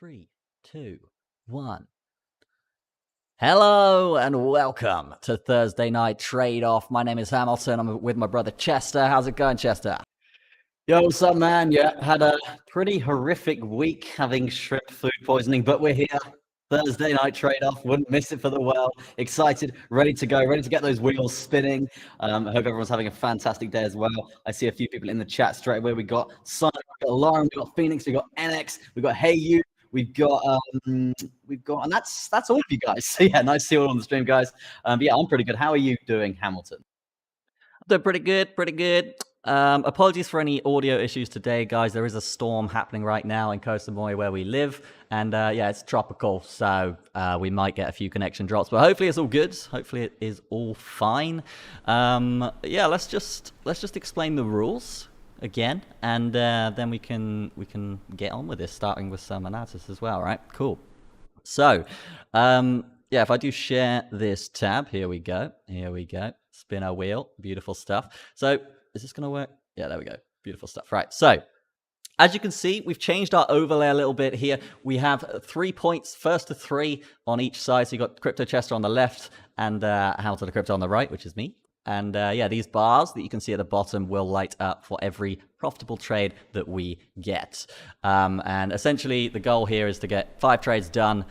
3, 2, 1. Hello and welcome to Thursday Night Trade Off. My name is Hamilton. I'm with my brother Chester. How's it going, Chester? Yo, what's up, man? Yeah, had a pretty horrific week having shrimp food poisoning, but we're here. Thursday night trade-off. Wouldn't miss it for the world. Excited, ready to go, ready to get those wheels spinning. I hope everyone's having a fantastic day as well. I see a few people in the chat straight away. We got Simon, we got Lauren, we got Phoenix, we got NX, we got Hey You, we've got, and that's all of you guys. So yeah, nice to see you all on the stream, guys. But yeah, I'm pretty good. How are you doing, Hamilton? I'm doing pretty good. Apologies for any audio issues today, guys. There is a storm happening right now in Koh Samui where we live, and yeah, it's tropical, so we might get a few connection drops, but hopefully it's all good. Hopefully it is all fine. Yeah, let's just explain the rules again, and then we can get on with this, starting with some analysis as well. Right? Cool. So, yeah, if I do share this tab, here we go. Spin our wheel, beautiful stuff. So is this gonna work? Yeah, there we go, beautiful stuff. Right, so as you can see, we've changed our overlay a little bit here. We have 3 points, first to 3 on each side. So you got Crypto Chester on the left and Hamilton the Crypto on the right, which is me. And yeah, these bars that you can see at the bottom will light up for every profitable trade that we get. And essentially the goal here is to get 5 trades done.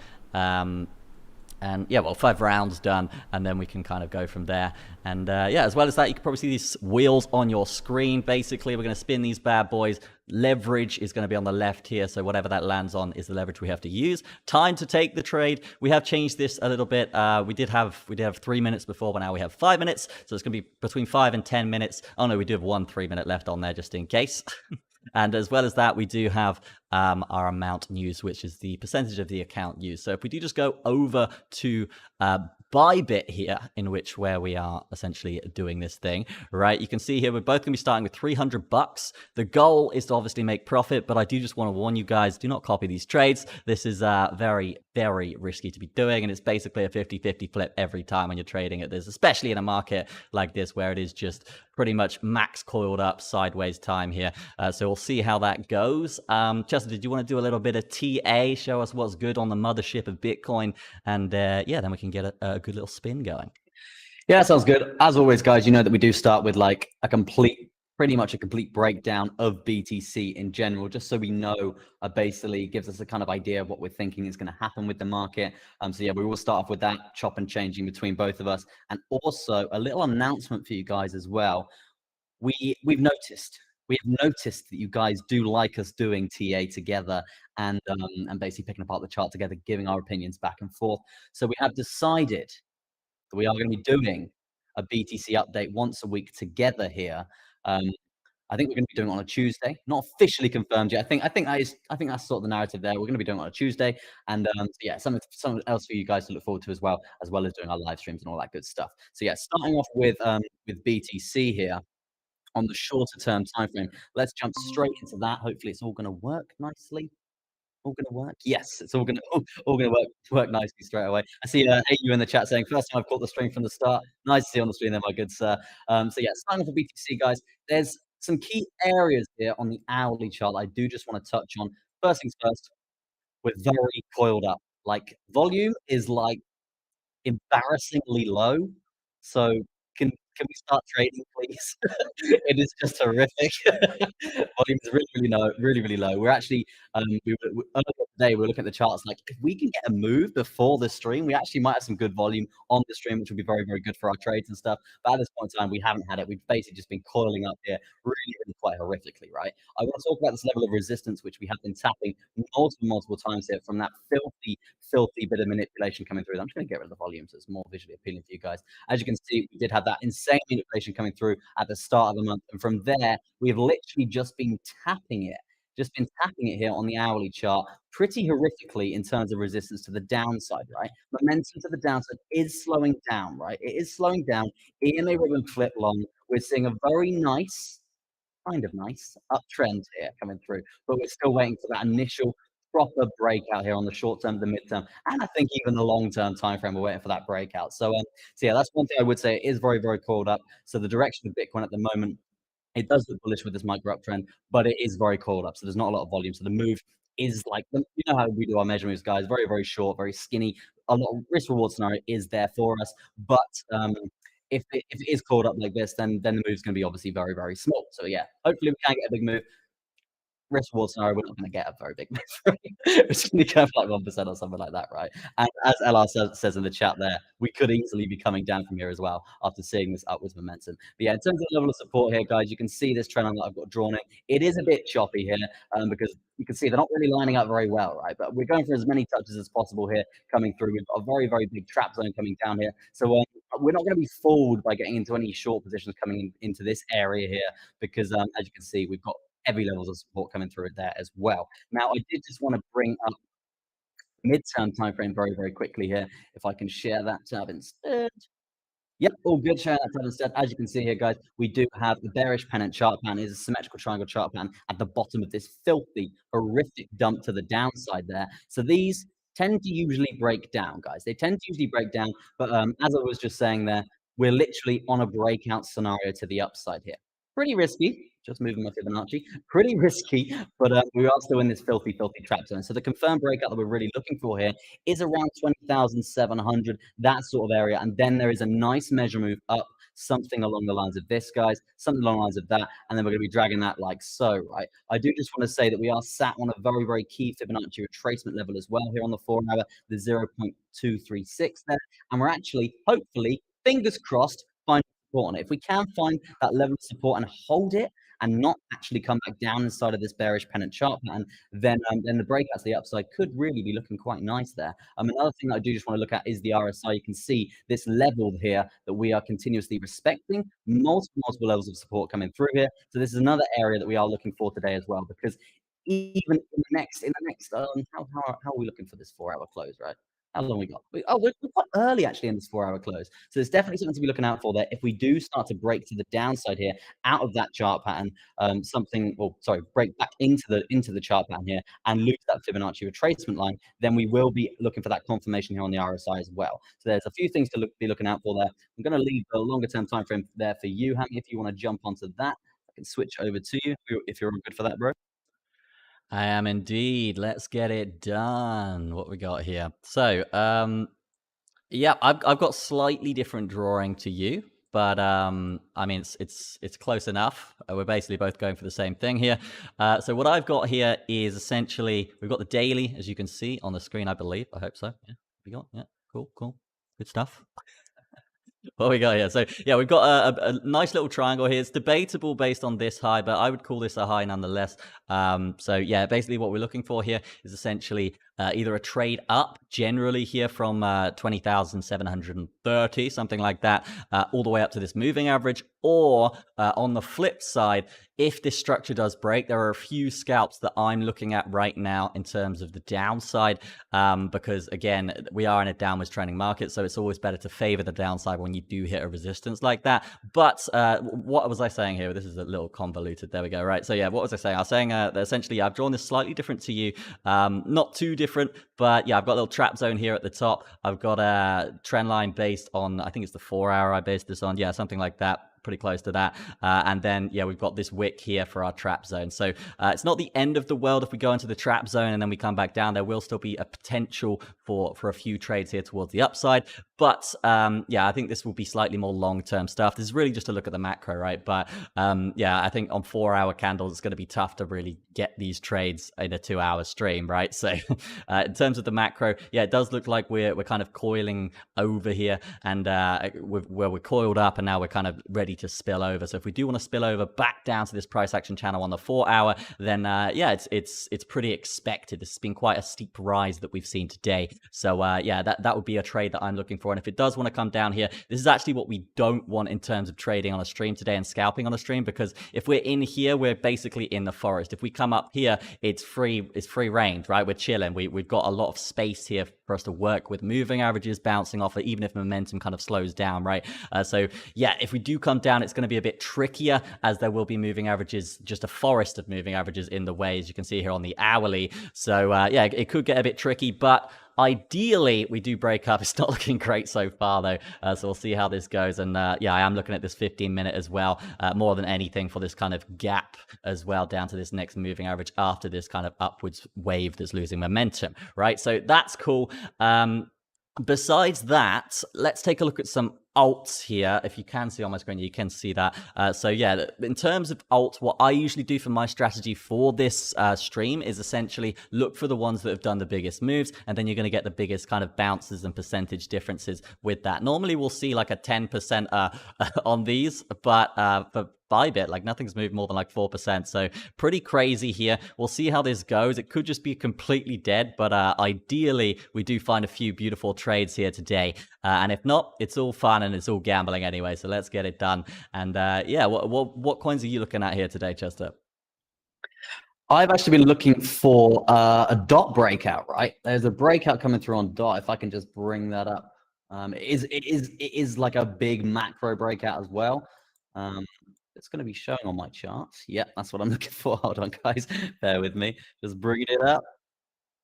And yeah, well, 5 rounds done, and then we can kind of go from there. And yeah, as well as that, you can probably see these wheels on your screen. Basically, we're going to spin these bad boys. Leverage is going to be on the left here, so whatever that lands on is the leverage we have to use. Time to take the trade. We have changed this a little bit. We did have 3 minutes before, but now we have 5 minutes, so it's going to be between 5 and 10 minutes. Oh no, we do have 1 3-minute left on there just in case. And as well as that, we do have our amount used, which is the percentage of the account used. So if we do just go over to Bybit here, where we are essentially doing this thing, right? You can see here we're both going to be starting with $300. The goal is to obviously make profit, but I do just want to warn you guys, do not copy these trades. This is very, very risky to be doing, and it's basically a 50-50 flip every time when you're trading at this, especially in a market like this where it is just pretty much max coiled up sideways time here. So we'll see how that goes. Chester, did you want to do a little bit of TA, show us what's good on the mothership of Bitcoin, and yeah, then we can get a good little spin going. Yeah, sounds good. As always, guys, you know that we do start with like pretty much a complete breakdown of BTC in general, just so we know, basically gives us a kind of idea of what we're thinking is going to happen with the market. So yeah, we will start off with that, chop and changing between both of us. And also a little announcement for you guys as well. We've noticed that you guys do like us doing TA together and basically picking apart the chart together, giving our opinions back and forth. So we have decided that we are going to be doing a BTC update once a week together here. I think we're going to be doing it on a Tuesday. Not officially confirmed yet. I think that's sort of the narrative there. We're going to be doing it on a Tuesday, and so yeah, something else for you guys to look forward to as well as doing our live streams and all that good stuff. So yeah, starting off with BTC here on the shorter term time frame. Let's jump straight into that. Hopefully, it's all going to work nicely. All gonna work? Yes, it's all gonna work nicely straight away. I see you in the chat saying, "First time I've caught the stream from the start." Nice to see you on the stream there, my good sir. So yeah, starting off with BTC, guys. There's some key areas here on the hourly chart I do just want to touch on. First things first, we're very coiled up. Like volume is like embarrassingly low. So can we start trading, please? It is just horrific. Volume is really low. We're actually earlier today we were looking at the charts. Like if we can get a move before the stream, we actually might have some good volume on the stream, which would be very, very good for our trades and stuff. But at this point in time, we haven't had it. We've basically just been coiling up here, really quite horrifically, right? I want to talk about this level of resistance, which we have been tapping multiple times here from that filthy bit of manipulation coming through. I'm just going to get rid of the volume so it's more visually appealing for you guys. As you can see, we did have that insane manipulation coming through at the start of the month, and from there we have literally just been tapping it here on the hourly chart pretty horrifically in terms of resistance to the downside, right? Momentum to the downside is slowing down, right? It is slowing down. EMA ribbon flip long. We're seeing a very nice, kind of nice uptrend here coming through, but we're still waiting for that initial proper breakout here on the short term, the midterm, and I think even the long term time frame. We're waiting for that breakout. So yeah, that's one thing I would say. It is very coiled up. So the direction of Bitcoin at the moment, it does look bullish with this micro uptrend, but it is very coiled up. So there's not a lot of volume. So the move is like, you know how we do our measurements, guys, very, very short, very skinny. A lot of risk reward scenario is there for us, but if it is called up like this, then the move's going to be obviously very, very small. So yeah, hopefully we can get a big move. Risk reward scenario, we're not going to get a very big move. It's going to go like 1% or something like that, right? And as LR says in the chat there, we could easily be coming down from here as well after seeing this upwards momentum. But yeah, in terms of the level of support here, guys, you can see this trend line that I've got drawn in. It is a bit choppy here because you can see they're not really lining up very well, right? But we're going for as many touches as possible here coming through. We've got a very, very big trap zone coming down here. So we're not going to be fooled by getting into any short positions coming into this area here because as you can see, we've got heavy levels of support coming through it there as well. Now, I did just want to bring up midterm time frame very, very quickly here. If I can share that tab instead. Yep, all good. Sharing that tab instead. As you can see here, guys, we do have the bearish pennant chart pattern. It is a symmetrical triangle chart pattern at the bottom of this filthy, horrific dump to the downside there. So these tend to usually break down, guys. They tend to usually break down, but as I was just saying there, we're literally on a breakout scenario to the upside here. Pretty risky. Just moving my Fibonacci. Pretty risky, but we are still in this filthy, filthy trap zone. So the confirmed breakout that we're really looking for here is around 20,700, that sort of area. And then there is a nice measure move up, something along the lines of this, guys, something along the lines of that. And then we're going to be dragging that like so, right? I do just want to say that we are sat on a very, very key Fibonacci retracement level as well here on the 4 hour, the 0.236 there. And we're actually, hopefully, fingers crossed, finding support on it. If we can find that level of support and hold it, and not actually come back down inside of this bearish pennant chart pattern, then the breakouts to the upside could really be looking quite nice there. Another thing that I do just want to look at is the RSI. You can see this level here that we are continuously respecting, multiple levels of support coming through here. So this is another area that we are looking for today as well, because even in the next, how are we looking for this 4 hour close, right? How long we got? We're quite early actually in this 4 hour close. So there's definitely something to be looking out for there. If we do start to break to the downside here, out of that chart pattern, break back into the chart pattern here and lose that Fibonacci retracement line, then we will be looking for that confirmation here on the RSI as well. So there's a few things to be looking out for there. I'm going to leave the longer term time frame there for you, Hammy, if you want to jump onto that. I can switch over to you if you're all good for that, bro. I am indeed. Let's get it done. What we got here? So, yeah, I've got slightly different drawing to you, but I mean it's close enough. We're basically both going for the same thing here. So what I've got here is essentially we've got the daily, as you can see on the screen. I believe. I hope so. Yeah, we got. Yeah, cool, good stuff. What we got here? So yeah, we've got a nice little triangle here. It's debatable based on this high, but I would call this a high nonetheless. So yeah, basically what we're looking for here is essentially either a trade up generally here from 20,730, something like that, all the way up to this moving average, or on the flip side, if this structure does break, there are a few scalps that I'm looking at right now in terms of the downside, because again, we are in a downwards trending market, so it's always better to favor the downside when you do hit a resistance like that. But what was I saying here? This is a little convoluted. There we go. Right. So yeah, what was I saying? I was saying that essentially I've drawn this slightly different to you, not too different, but yeah, I've got a little trap zone here at the top. I've got a trend line based on, I think it's the 4 hour I based this on. Yeah, something like that. Pretty close to that. And then, yeah, we've got this wick here for our trap zone. So it's not the end of the world if we go into the trap zone and then we come back down. There will still be a potential for a few trades here towards the upside. But yeah, I think this will be slightly more long-term stuff. This is really just a look at the macro, right? But yeah, I think on 4 hour candles, it's going to be tough to really get these trades in a 2 hour stream, right? So in terms of the macro, yeah, it does look like we're kind of coiling over here, and where we're coiled up and now we're kind of ready to spill over. So if we do want to spill over back down to this price action channel on the 4 hour, then yeah, it's pretty expected. This has been quite a steep rise that we've seen today. So yeah, that would be a trade that I'm looking for. And if it does want to come down here, this is actually what we don't want in terms of trading on a stream today and scalping on a stream, because if we're in here, we're basically in the forest. If we come up here, it's free range, right? We're chilling. We've got a lot of space here for us to work with, moving averages bouncing off it, even if momentum kind of slows down, right? So yeah, if we do come down, it's going to be a bit trickier, as there will be moving averages, just a forest of moving averages in the way, as you can see here on the hourly. So yeah, it could get a bit tricky, but Ideally, we do break up. It's not looking great so far, though. So we'll see how this goes. And yeah, I am looking at this 15-minute as well, more than anything for this kind of gap as well, down to this next moving average after this kind of upwards wave that's losing momentum, right? So that's cool. Besides that, let's take a look at some alts here. If you can see on my screen, you can see that. So yeah, in terms of alt, what I usually do for my strategy for this stream is essentially look for the ones that have done the biggest moves, and then you're going to get the biggest kind of bounces and percentage differences with that. Normally we'll see like a 10% on these, but for Bybit, like nothing's moved more than like 4%. So pretty crazy here. We'll see how this goes. It could just be completely dead, but ideally we do find a few beautiful trades here today. And if not, it's all fun and it's all gambling anyway. So let's get it done. And yeah, what coins are you looking at here today, Chester? I've actually been looking for a dot breakout, right? There's a breakout coming through on dot. If I can just bring that up. It is like a big macro breakout as well. It's going to be showing on my charts. Yeah, that's what I'm looking for. Hold on, guys. Bear with me. Just bringing it up.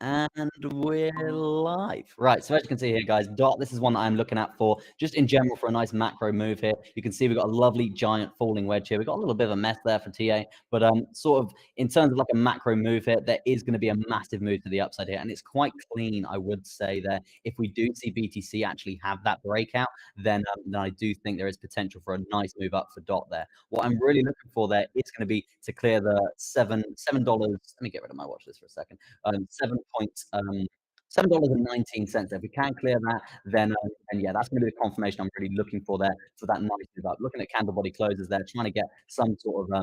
And we're live. Right, so as you can see here, guys, dot, this is one that I'm looking at for just in general for a nice macro move here. You can see we've got a lovely giant falling wedge here. We've got a little bit of a mess there for TA, but sort of in terms of like a macro move here, there is going to be a massive move to the upside here, and it's quite clean, I would say, there. If we do see BTC actually have that breakout, then I do think there is potential for a nice move up for dot there. What I'm really looking for there is going to be to clear the $7. Let me get rid of my watch list for a second. $7.19. If we can clear that, then yeah, that's going to be the confirmation I'm really looking for there. So that nice move up. Looking at candle body closes there, trying to get some sort of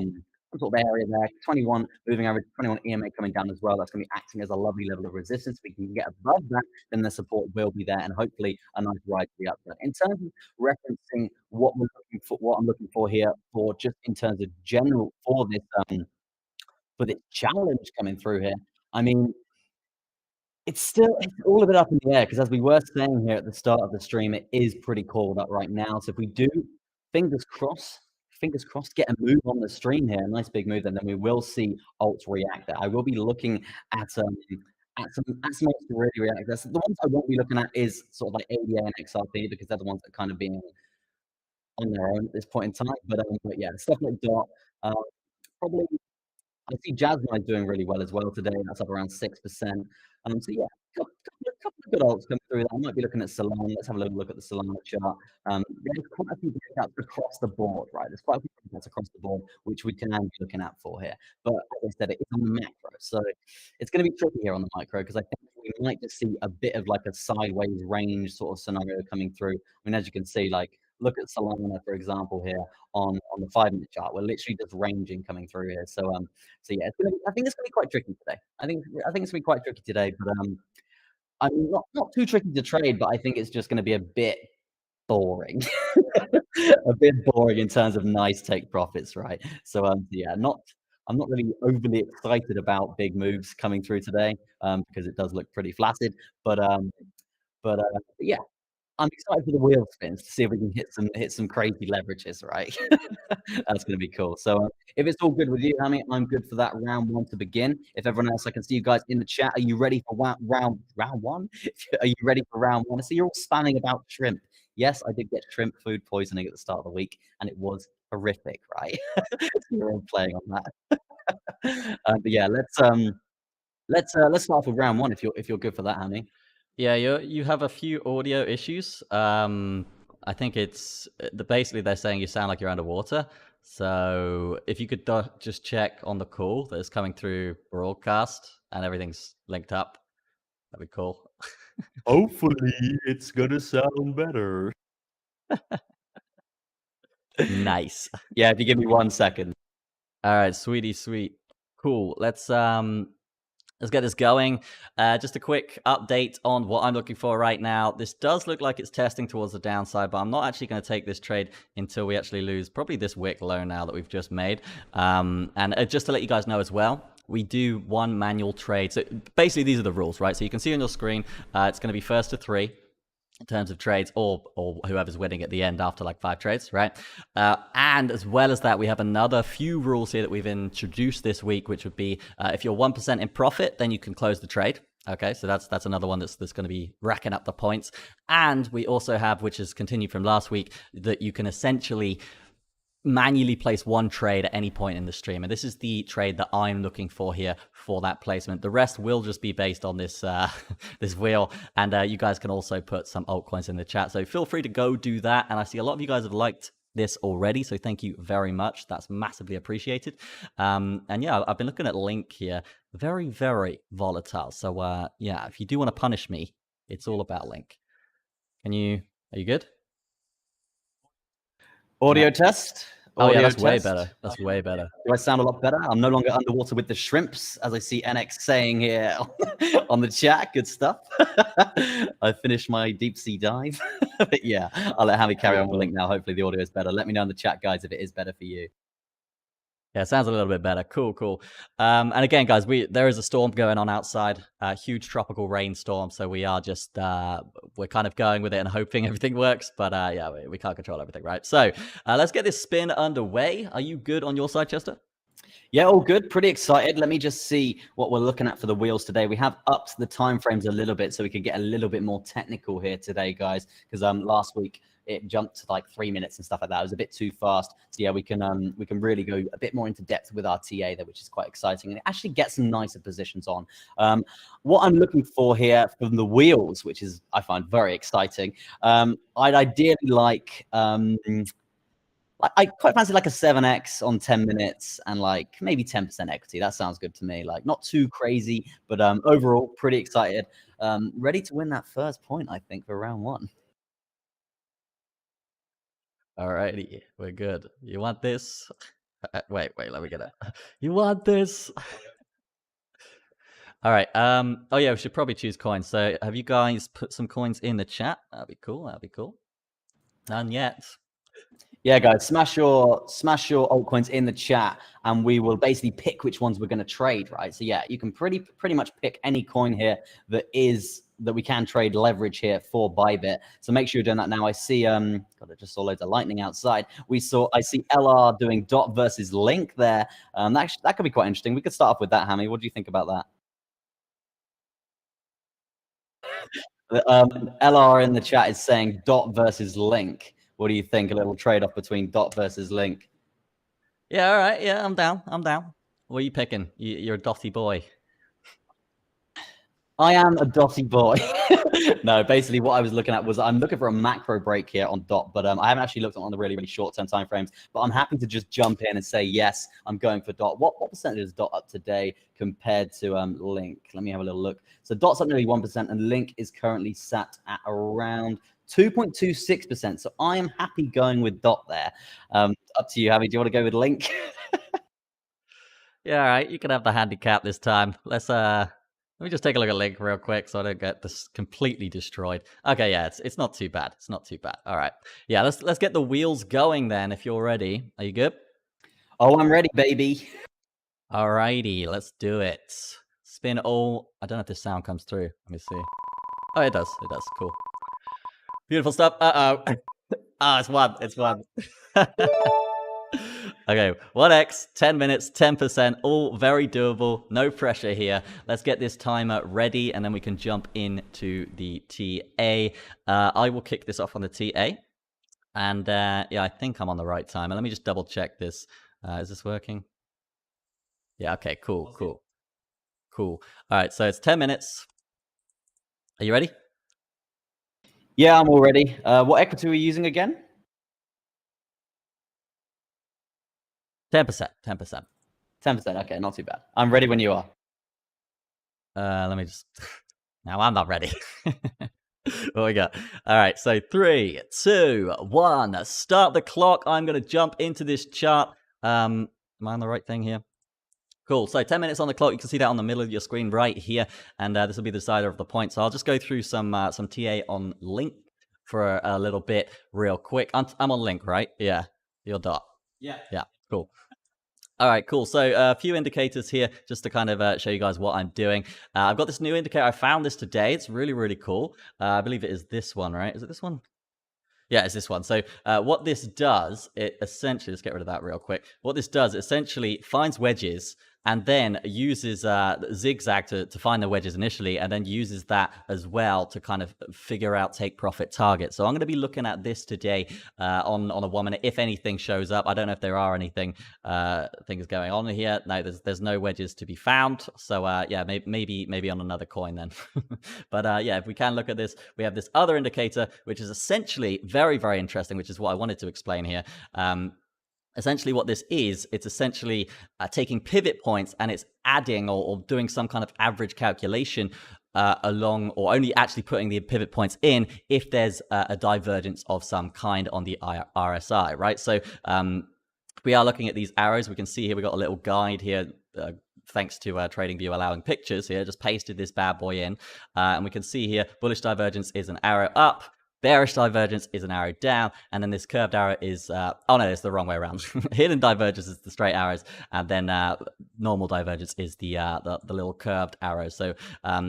area there. 21 moving average, 21 EMA coming down as well. That's going to be acting as a lovely level of resistance. If we can get above that, then the support will be there, and hopefully a nice ride to the upside. In terms of referencing what I'm looking for here, for just in terms of general for this challenge coming through here. I mean, it's all a bit up in the air, because as we were saying here at the start of the stream, it is pretty cold up right now. So if we do, fingers crossed, get a move on the stream here, a nice big move, and then we will see alts react there. I will be looking at some alts to really react. The ones I won't be looking at is sort of like ADA and XRP, because they're the ones that are kind of being on their own at this point in time. But yeah, stuff like dot, probably. I see Jasmine doing really well as well today. That's up around 6%. So yeah, couple of good alts coming through. I might be looking at Solana. Let's have a little look at the Solana chart. There's quite a few breakouts across the board, right? There's quite a few breakouts across the board, which we can be looking at for here. But as I said, it's on the macro, so it's going to be tricky here on the micro, because I think we might just see a bit of like a sideways range sort of scenario coming through. I mean, as you can see, like, look at Solana, for example, here on the 5-minute chart. We're literally just ranging coming through here. So yeah, I think it's gonna be quite tricky today. I think it's gonna be quite tricky today, but I mean, not too tricky to trade, but I think it's just gonna be a bit boring, a bit boring in terms of nice take profits, right? So yeah, I'm not really overly excited about big moves coming through today, because it does look pretty flaccid, but yeah. I'm excited for the wheel spins to see if we can hit some crazy leverages, right? That's going to be cool. So if it's all good with you, Hammy, I'm good for that round one to begin. If everyone else, I can see you guys in the chat. Are you ready for round one? Are you ready for round one? I see you're all spamming about shrimp. Yes, I did get shrimp food poisoning at the start of the week, and it was horrific, right? You're all playing on that. But yeah, let's start with round one if you're good for that, Hammy. Yeah, you have a few audio issues. I think it's basically they're saying you sound like you're underwater. So if you could just check on the call that is coming through broadcast and everything's linked up, that'd be cool. Hopefully, it's gonna sound better. Nice. Yeah, if you give me 1 second. All right, sweet. Cool. Let's get this going. Just a quick update on what I'm looking for right now. This does look like it's testing towards the downside, but I'm not actually going to take this trade until we actually lose probably this wick low now that we've just made. And just to let you guys know as well, we do one manual trade. So basically these are the rules, right? So you can see on your screen, it's going to be first to 3 in terms of trades, or whoever's winning at the end after like 5 trades, right? And as well as that, we have another few rules here that we've introduced this week, which would be if you're 1% in profit, then you can close the trade. Okay, so that's another one that's going to be racking up the points. And we also have, which is continued from last week, that you can essentially manually place one trade at any point in the stream, and this is the trade that I'm looking for here for that placement. The rest will just be based on this this wheel, and you guys can also put some altcoins in the chat, so feel free to go do that. And I see a lot of you guys have liked this already, so thank you very much. That's massively appreciated. And yeah, I've been looking at Link here, very, very volatile. So yeah, if you do want to punish me, it's all about Link. Are you good? Audio test. Oh yeah, Audio that's way test. better. That's way better. Do I sound a lot better? I'm no longer underwater with the shrimps, as I see NX saying here on the chat. Good stuff. I finished my deep sea dive. But yeah, I'll let Hammy carry on with Link now. Hopefully the audio is better. Let me know in the chat, guys, if it is better for you. Yeah, it sounds a little bit better. Cool. And again, guys, there is a storm going on outside, a huge tropical rainstorm. So we are just we're kind of going with it and hoping everything works. But yeah, we can't control everything, right? So let's get this spin underway. Are you good on your side, Chester? Yeah, all good. Pretty excited. Let me just see what we're looking at for the wheels today. We have upped the time frames a little bit so we can get a little bit more technical here today, guys. Because last week it jumped to like 3 minutes and stuff like that. It was a bit too fast. So yeah, we can really go a bit more into depth with our TA there, which is quite exciting, and it actually gets some nicer positions on. What I'm looking for here from the wheels, which is I find very exciting. I'd ideally like. I quite fancy like a 7x on 10 minutes and like maybe 10% equity. That sounds good to me. Like not too crazy, but overall pretty excited. Ready to win that first point, I think, for round one. Alrighty, we're good. You want this? Wait, let me get it. You want this? All right. Oh yeah, we should probably choose coins. So have you guys put some coins in the chat? That'd be cool. None yet. Yeah, guys, smash your altcoins in the chat, and we will basically pick which ones we're going to trade, right? So yeah, you can pretty much pick any coin here that we can trade leverage here for Bybit. So make sure you're doing that now. I see God, I just saw loads of lightning outside. I see LR doing DOT versus Link there. That could be quite interesting. We could start off with that, Hammy. What do you think about that? LR in the chat is saying DOT versus Link. What do you think? A little trade-off between DOT versus Link. Yeah, all right. Yeah, I'm down. What are you picking? You're a dotty boy. I am a dotty boy. No, basically what I was looking at was I'm looking for a macro break here on DOT, but I haven't actually looked on the really, really short-term time frames. But I'm happy to just jump in and say, yes, I'm going for DOT. What percentage is DOT up today compared to Link? Let me have a little look. So DOT's up nearly 1%, and Link is currently sat at around 2.26%. So I am happy going with DOT there. Up to you, Javi. Do you want to go with Link? Yeah, all right. You can have the handicap this time. Let me just take a look at Link real quick so I don't get this completely destroyed. Okay, yeah, it's not too bad. It's not too bad. All right. Yeah, let's get the wheels going then if you're ready. Are you good? Oh, I'm ready, baby. All righty, let's do it. Spin all. I don't know if this sound comes through. Let me see. Oh, it does. Cool. Beautiful stuff. Uh-oh. It's one. Okay, 1x, 10 minutes, 10%, all very doable, no pressure here. Let's get this timer ready, and then we can jump into the TA. I will kick this off on the TA, and yeah, I think I'm on the right timer. Let me just double check this. Is this working? Yeah, okay, cool. All right, so it's 10 minutes. Are you ready? Yeah, I'm all ready. What equity are we using again? 10%. 10%. Okay, not too bad. I'm ready when you are. Let me just. Now I'm not ready. What we got? All right, so 3, 2, 1. Start the clock. I'm going to jump into this chart. Am I on the right thing here? Cool. So 10 minutes on the clock. You can see that on the middle of your screen right here, and this will be the decider of the point. So I'll just go through some TA on Link for a little bit, real quick. I'm on Link, right? Yeah. You're DOT. Yeah. Cool. All right, cool. So a few indicators here just to kind of show you guys what I'm doing. I've got this new indicator. I found this today. It's really, really cool. I believe it is this one, right? Is it this one? Yeah, it's this one. So what this does, it essentially, let's get rid of that real quick. What this does, it essentially finds wedges and then uses zigzag to find the wedges initially, and then uses that as well to kind of figure out take profit targets. So I'm going to be looking at this today on a 1 minute. If anything shows up, I don't know if there are anything things going on here. No, there's no wedges to be found. So yeah, maybe on another coin then. But yeah, if we can look at this, we have this other indicator, which is essentially very, very interesting, which is what I wanted to explain here. Essentially what this is, it's essentially taking pivot points and it's adding or doing some kind of average calculation along, or only actually putting the pivot points in if there's a divergence of some kind on the RSI, right? So we are looking at these arrows. We can see here, we got a little guide here, thanks to TradingView allowing pictures here, just pasted this bad boy in. And we can see here, bullish divergence is an arrow up, bearish divergence is an arrow down, and then this curved arrow is, oh no, it's the wrong way around. Hidden divergence is the straight arrows, and then normal divergence is the little curved arrow. So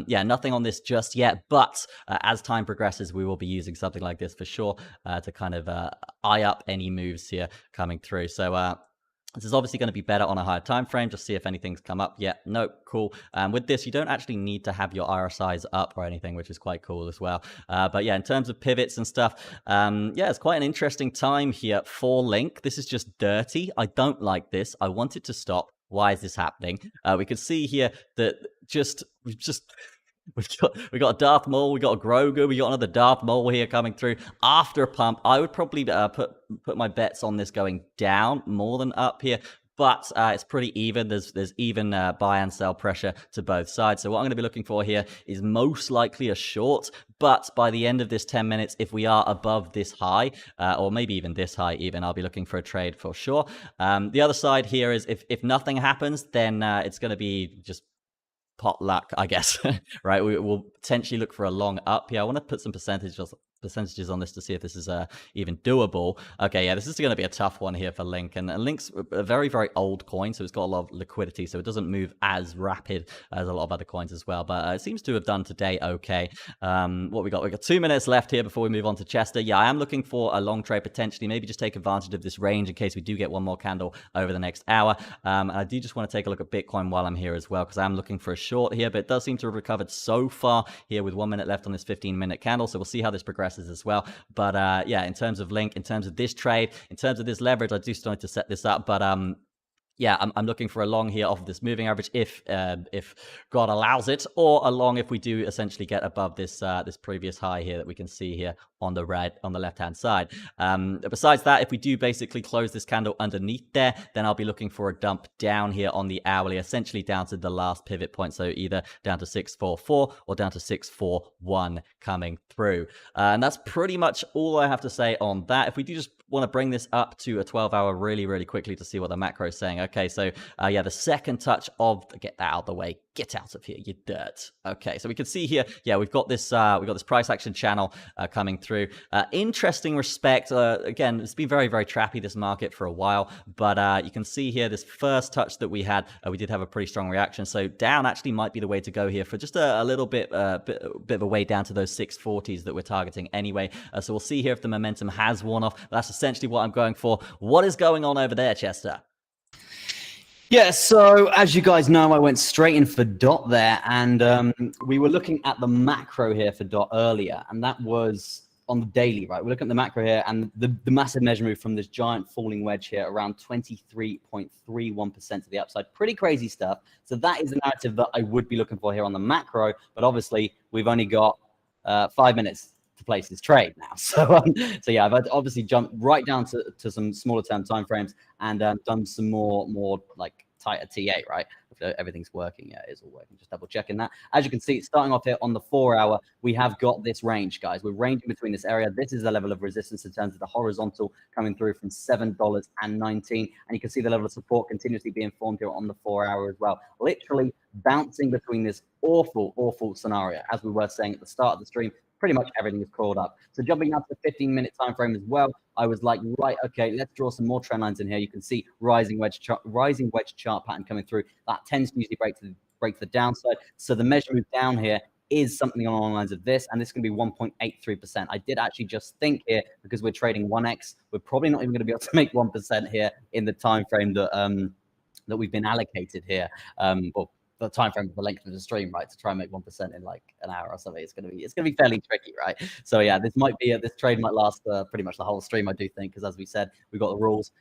yeah, nothing on this just yet, but as time progresses, we will be using something like this for sure to kind of eye up any moves here coming through. So this is obviously going to be better on a higher time frame. Just see if anything's come up yet. Nope, cool. With this, you don't actually need to have your RSIs up or anything, which is quite cool as well. But yeah, in terms of pivots and stuff, yeah, it's quite an interesting time here for Link. This is just dirty. I don't like this. I want it to stop. Why is this happening? We can see here that we got a Darth Maul, we got a Grogu, we got another Darth Maul here coming through after a pump. I would probably put my bets on this going down more than up here, but it's pretty even. There's even buy and sell pressure to both sides. So what I'm going to be looking for here is most likely a short, but by the end of this 10 minutes, if we are above this high, or maybe even this high even, I'll be looking for a trade for sure. The other side here is if nothing happens, then it's going to be just pot luck, I guess. Right, we will potentially look for a long up here. I want to put some percentages on this to see if this is even doable. Okay, yeah, this is going to be a tough one here for Link, and Link's a very, very old coin, so it's got a lot of liquidity, so it doesn't move as rapid as a lot of other coins as well, but it seems to have done today okay. What we got 2 minutes left here before we move on to Chester. Yeah, I am looking for a long trade potentially, maybe just take advantage of this range in case we do get one more candle over the next hour. I do just want to take a look at Bitcoin while I'm here as well, because I'm looking for a short here, but it does seem to have recovered so far here with 1 minute left on this 15-minute candle, so we'll see how this progresses as well. But yeah, in terms of Link, in terms of this trade, in terms of this leverage, I do still need to set this up, but yeah, I'm looking for a long here off of this moving average if God allows it, or a long if we do essentially get above this this previous high here that we can see here on the left hand side. Besides that, if we do basically close this candle underneath there, then I'll be looking for a dump down here on the hourly, essentially down to the last pivot point, so either down to 644 or down to 641 coming through. And that's pretty much all I have to say on that. If we do just want to bring this up to a 12-hour really, really quickly to see what the macro is saying. Okay, so yeah, the second touch of, get that out of the way, get out of here, you dirt. Okay, so we can see here, yeah, we've got this price action channel coming through. Interesting respect. Again, it's been very, very trappy, this market, for a while, but you can see here this first touch that we had, we did have a pretty strong reaction. So down actually might be the way to go here for just a little bit of a way down to those 640s that we're targeting anyway. So we'll see here if the momentum has worn off. That's essentially what I'm going for. What is going on over there, Chester? Yeah, so as you guys know, I went straight in for DOT there, and we were looking at the macro here for DOT earlier, and that was on the daily, right? We're looking at the macro here, and the massive measure move from this giant falling wedge here, around 23.31% to the upside. Pretty crazy stuff. So that is the narrative that I would be looking for here on the macro, but obviously we've only got 5 minutes to place this trade now. So yeah, I've obviously jumped right down to some smaller term timeframes and done some more like tighter TA, right? If everything's working, yeah, it's all working. Just double checking that. As you can see, starting off here on the 4 hour, we have got this range, guys. We're ranging between this area. This is the level of resistance in terms of the horizontal coming through from $7.19. And you can see the level of support continuously being formed here on the 4 hour as well. Literally bouncing between this awful scenario. As we were saying at the start of the stream, pretty much everything is crawled up. So jumping up to the 15-minute time frame as well, I was like, right, okay, let's draw some more trend lines in here. You can see rising wedge chart pattern coming through. That tends to usually break the downside. So the measure move down here is something along the lines of this, and this is going to be 1.83%. I did actually just think here, because we're trading 1x, we're probably not even going to be able to make 1% here in the time frame that that we've been allocated here. Well, the time frame of the length of the stream, right, to try and make 1% in like an hour or something. It's gonna be fairly tricky, right? So yeah, this trade might last pretty much the whole stream, I do think, because as we said, we've got the rules.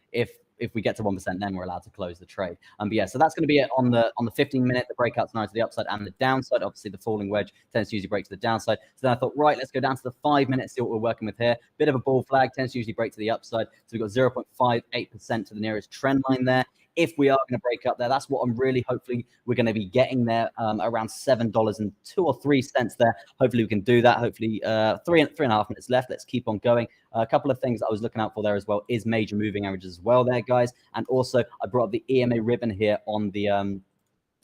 If we get to 1%, then we're allowed to close the trade. But yeah, so that's going to be it on the 15-minute, the breakout scenario to the upside and the downside. Obviously, the falling wedge tends to usually break to the downside. So then I thought, right, let's go down to the 5 minutes, see what we're working with here. Bit of a bull flag, tends to usually break to the upside. So we've got 0.58% to the nearest trend line there. If we are going to break up there, that's what I'm really hopefully we're going to be getting there, around $7.02 or 3 cents there. Hopefully we can do that. Hopefully 3.5 minutes left. Let's keep on going. A couple of things I was looking out for there as well is major moving averages as well there, guys. And also I brought up the EMA ribbon here on the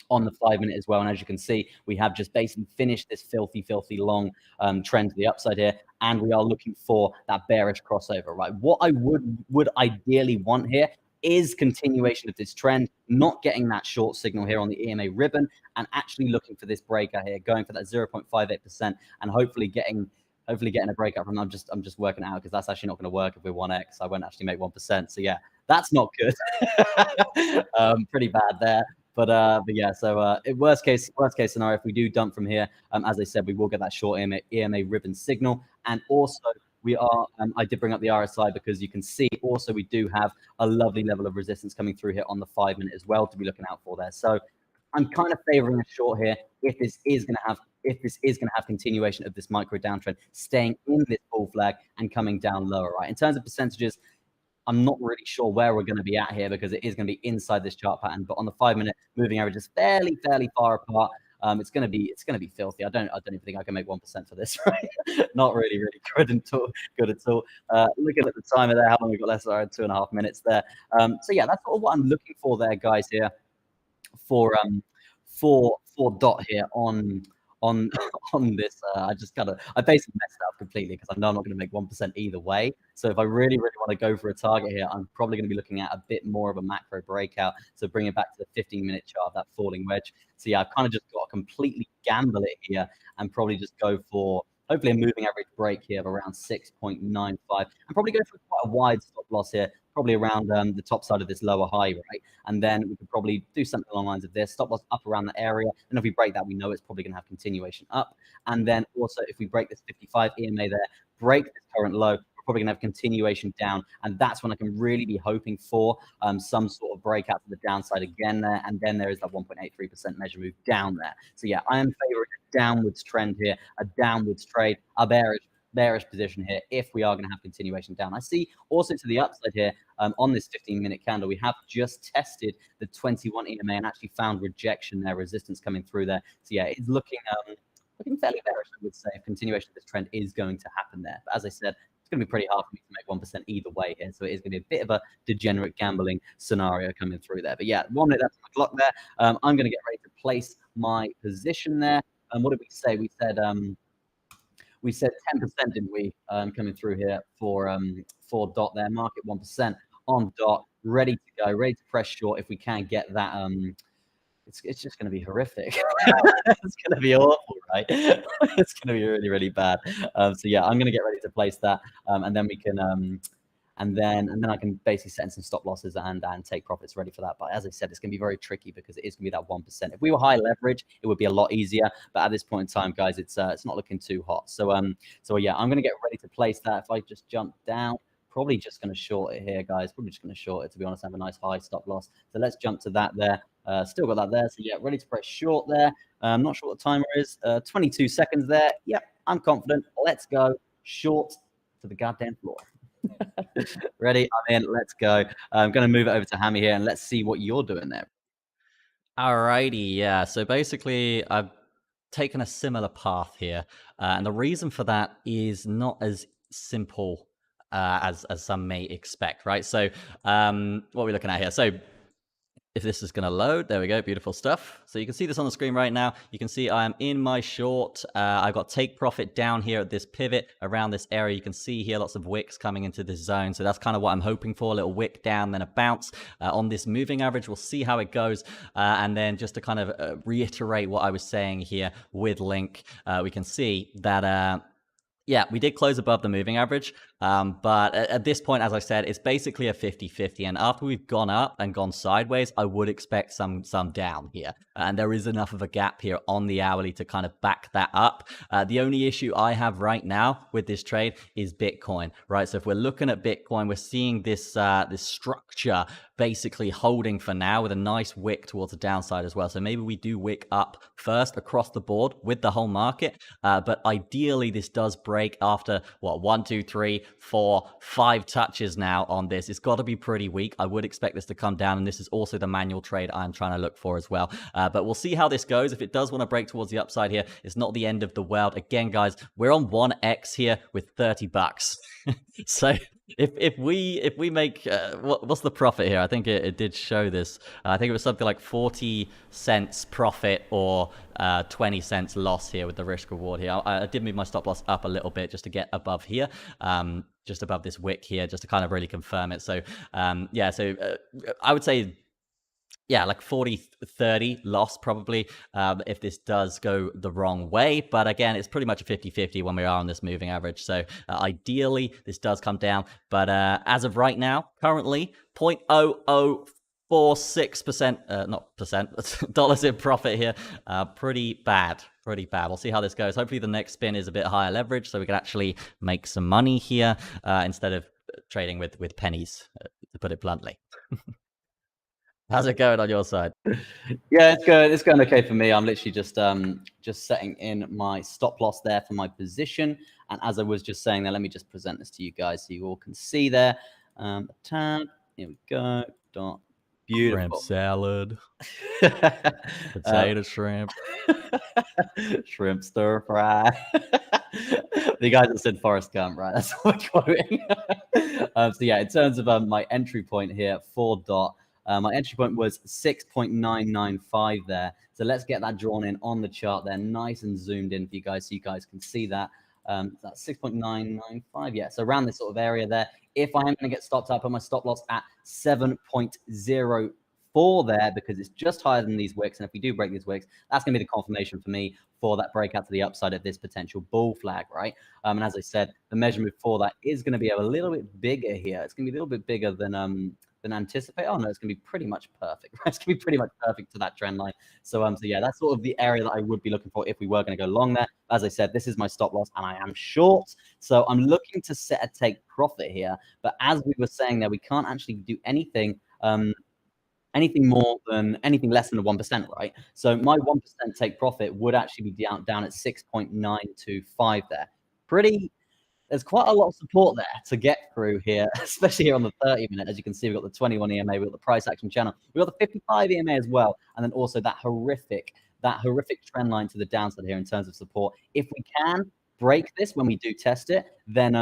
5 minute as well. And as you can see, we have just basically finished this filthy long trend to the upside here. And we are looking for that bearish crossover, right? What I would ideally want here is continuation of this trend, not getting that short signal here on the EMA ribbon, and actually looking for this breakout here, going for that 0.58%, and hopefully getting a breakout from. I'm just working it out because that's actually not going to work if we're 1x. I won't actually make 1%. So yeah, that's not good. Pretty bad there. But yeah, so worst case scenario, if we do dump from here, as I said, we will get that short EMA ribbon signal, and also we are, I did bring up the RSI because you can see also we do have a lovely level of resistance coming through here on the 5 minute as well to be looking out for there. So I'm kind of favoring a short here if this is going to have continuation of this micro downtrend, staying in this bull flag and coming down lower, right? In terms of percentages, I'm not really sure where we're going to be at here because it is going to be inside this chart pattern. But on the 5 minute moving average is fairly far apart. It's going to be filthy. I don't even think I can make 1% for this, right? Not really good at all. Looking at the timer there, how long we've got left? Sorry, 2.5 minutes there. So yeah, that's all what I'm looking for there, guys. Here for dot here on this. I basically messed up completely because I know I'm not going to make 1% either way. So if I really want to go for a target here, I'm probably going to be looking at a bit more of a macro breakout. So bring it back to the 15-minute chart, that falling wedge. So yeah, I've kind of just got to completely gamble it here and probably just go for hopefully a moving average break here of around 6.95, and probably go for quite a wide stop loss here, probably around the top side of this lower high, right? And then we could probably do something along the lines of this, stop loss up around the area. And if we break that, we know it's probably going to have continuation up. And then also if we break this 55 EMA there, break this current low, we're probably going to have continuation down. And that's when I can really be hoping for some sort of breakout to the downside again there. And then there is that 1.83% measure move down there. So yeah, I am favoring a downwards trend here, a downwards trade, a bearish position here if we are going to have continuation down. I see also to the upside here on this 15-minute candle, we have just tested the 21 EMA and actually found rejection there, resistance coming through there. So yeah, it's looking fairly bearish, I would say, if continuation of this trend is going to happen there. But as I said, it's going to be pretty hard for me to make 1% either way here. So it is going to be a bit of a degenerate gambling scenario coming through there. But yeah, 1 minute, that's my clock there. I'm going to get ready to place my position there. And what did we say? We said 10%, didn't we? Coming through here for dot there, market 1% on dot, ready to go, ready to press short if we can get that. It's just going to be horrific. It's going to be awful, right? It's going to be really bad. So yeah, I'm going to get ready to place that, and then we can. And then I can basically set in some stop losses and take profits ready for that. But as I said, it's going to be very tricky because it is going to be that 1%. If we were high leverage, it would be a lot easier. But at this point in time, guys, it's not looking too hot. So yeah, I'm going to get ready to place that. If I just jump down, probably just going to short it here, guys. Probably just going to short it, to be honest. Have a nice high stop loss. So let's jump to that there. Still got that there. So yeah, ready to press short there. I'm not sure what the timer is. 22 seconds there. Yep, I'm confident. Let's go short to the goddamn floor. Ready? I'm in. Let's go. I'm going to move it over to Hammy here and let's see what you're doing there. Alrighty, yeah. So basically, I've taken a similar path here, and the reason for that is not as simple as some may expect, right? So, what are we looking at here? So, if this is going to load, there we go, beautiful stuff. So you can see this on the screen right now. You can see I am in my short. I've got take profit down here at this pivot around this area. You can see here lots of wicks coming into this zone. So that's kind of what I'm hoping for, a little wick down, then a bounce on this moving average. We'll see how it goes. And then just to kind of reiterate what I was saying here with Link, we can see that Yeah, we did close above the moving average, but at this point, as I said, it's basically a 50-50. And after we've gone up and gone sideways, I would expect some down here. And there is enough of a gap here on the hourly to kind of back that up. The only issue I have right now with this trade is Bitcoin, right? So if we're looking at Bitcoin, we're seeing this this structure basically holding for now with a nice wick towards the downside as well. So maybe we do wick up first across the board with the whole market, but ideally this does break after what, 1, 2, 3, 4, 5 touches now on this. It's got to be pretty weak. I would expect this to come down, and this is also the manual trade I'm trying to look for as well. But we'll see how this goes. If it does want to break towards the upside here, it's not the end of the world. Again, guys, we're on 1x here with $30. So if we make what's the profit here? I think it did show this. I think it was something like 40 cents profit or 20 cents loss here with the risk reward here. I did move my stop loss up a little bit just to get above here, just above this wick here, just to kind of really confirm it. So yeah, so I would say, yeah, like 40-30 loss probably if this does go the wrong way. But again, it's pretty much a 50-50 when we are on this moving average. So ideally, this does come down. But as of right now, currently 0.0046%, not percent, dollars in profit here. Pretty bad. Pretty bad. We'll see how this goes. Hopefully the next spin is a bit higher leverage so we can actually make some money here instead of trading with pennies, to put it bluntly. How's it going on your side? Yeah, it's good. It's going okay for me. I'm literally just setting in my stop loss there for my position. And as I was just saying there, let me just present this to you guys so you all can see there. Tab. Here we go. Dot. Beautiful. Shrimp salad. Potato shrimp. Shrimp stir fry. The guys that said Forrest Gump, right? That's what we're quoting. So yeah, in terms of my entry point here for DOT, my entry point was 6.995 there. So let's get that drawn in on the chart there, nice and zoomed in for you guys so you guys can see that. That's 6.995. Yeah, so around this sort of area there. If I am going to get stopped, I put my stop loss at 7.04 there because it's just higher than these wicks. And if we do break these wicks, that's going to be the confirmation for me for that breakout to the upside of this potential bull flag, right? And as I said, the measurement for that is going to be a little bit bigger here. It's going to be a little bit bigger than anticipate. Oh no, it's gonna be pretty much perfect. It's gonna be pretty much perfect to that trend line. So yeah, that's sort of the area that I would be looking for if we were going to go long there. As I said, this is my stop loss and I am short, so I'm looking to set a take profit here. But as we were saying there, we can't actually do anything anything less than a 1%, right? So my 1% take profit would actually be down at 6.925 there. There's quite a lot of support there to get through here, especially here on the 30-minute. As you can see, we've got the 21 EMA, we've got the price action channel, we've got the 55 EMA as well, and then also that horrific trend line to the downside here in terms of support. If we can break this when we do test it, then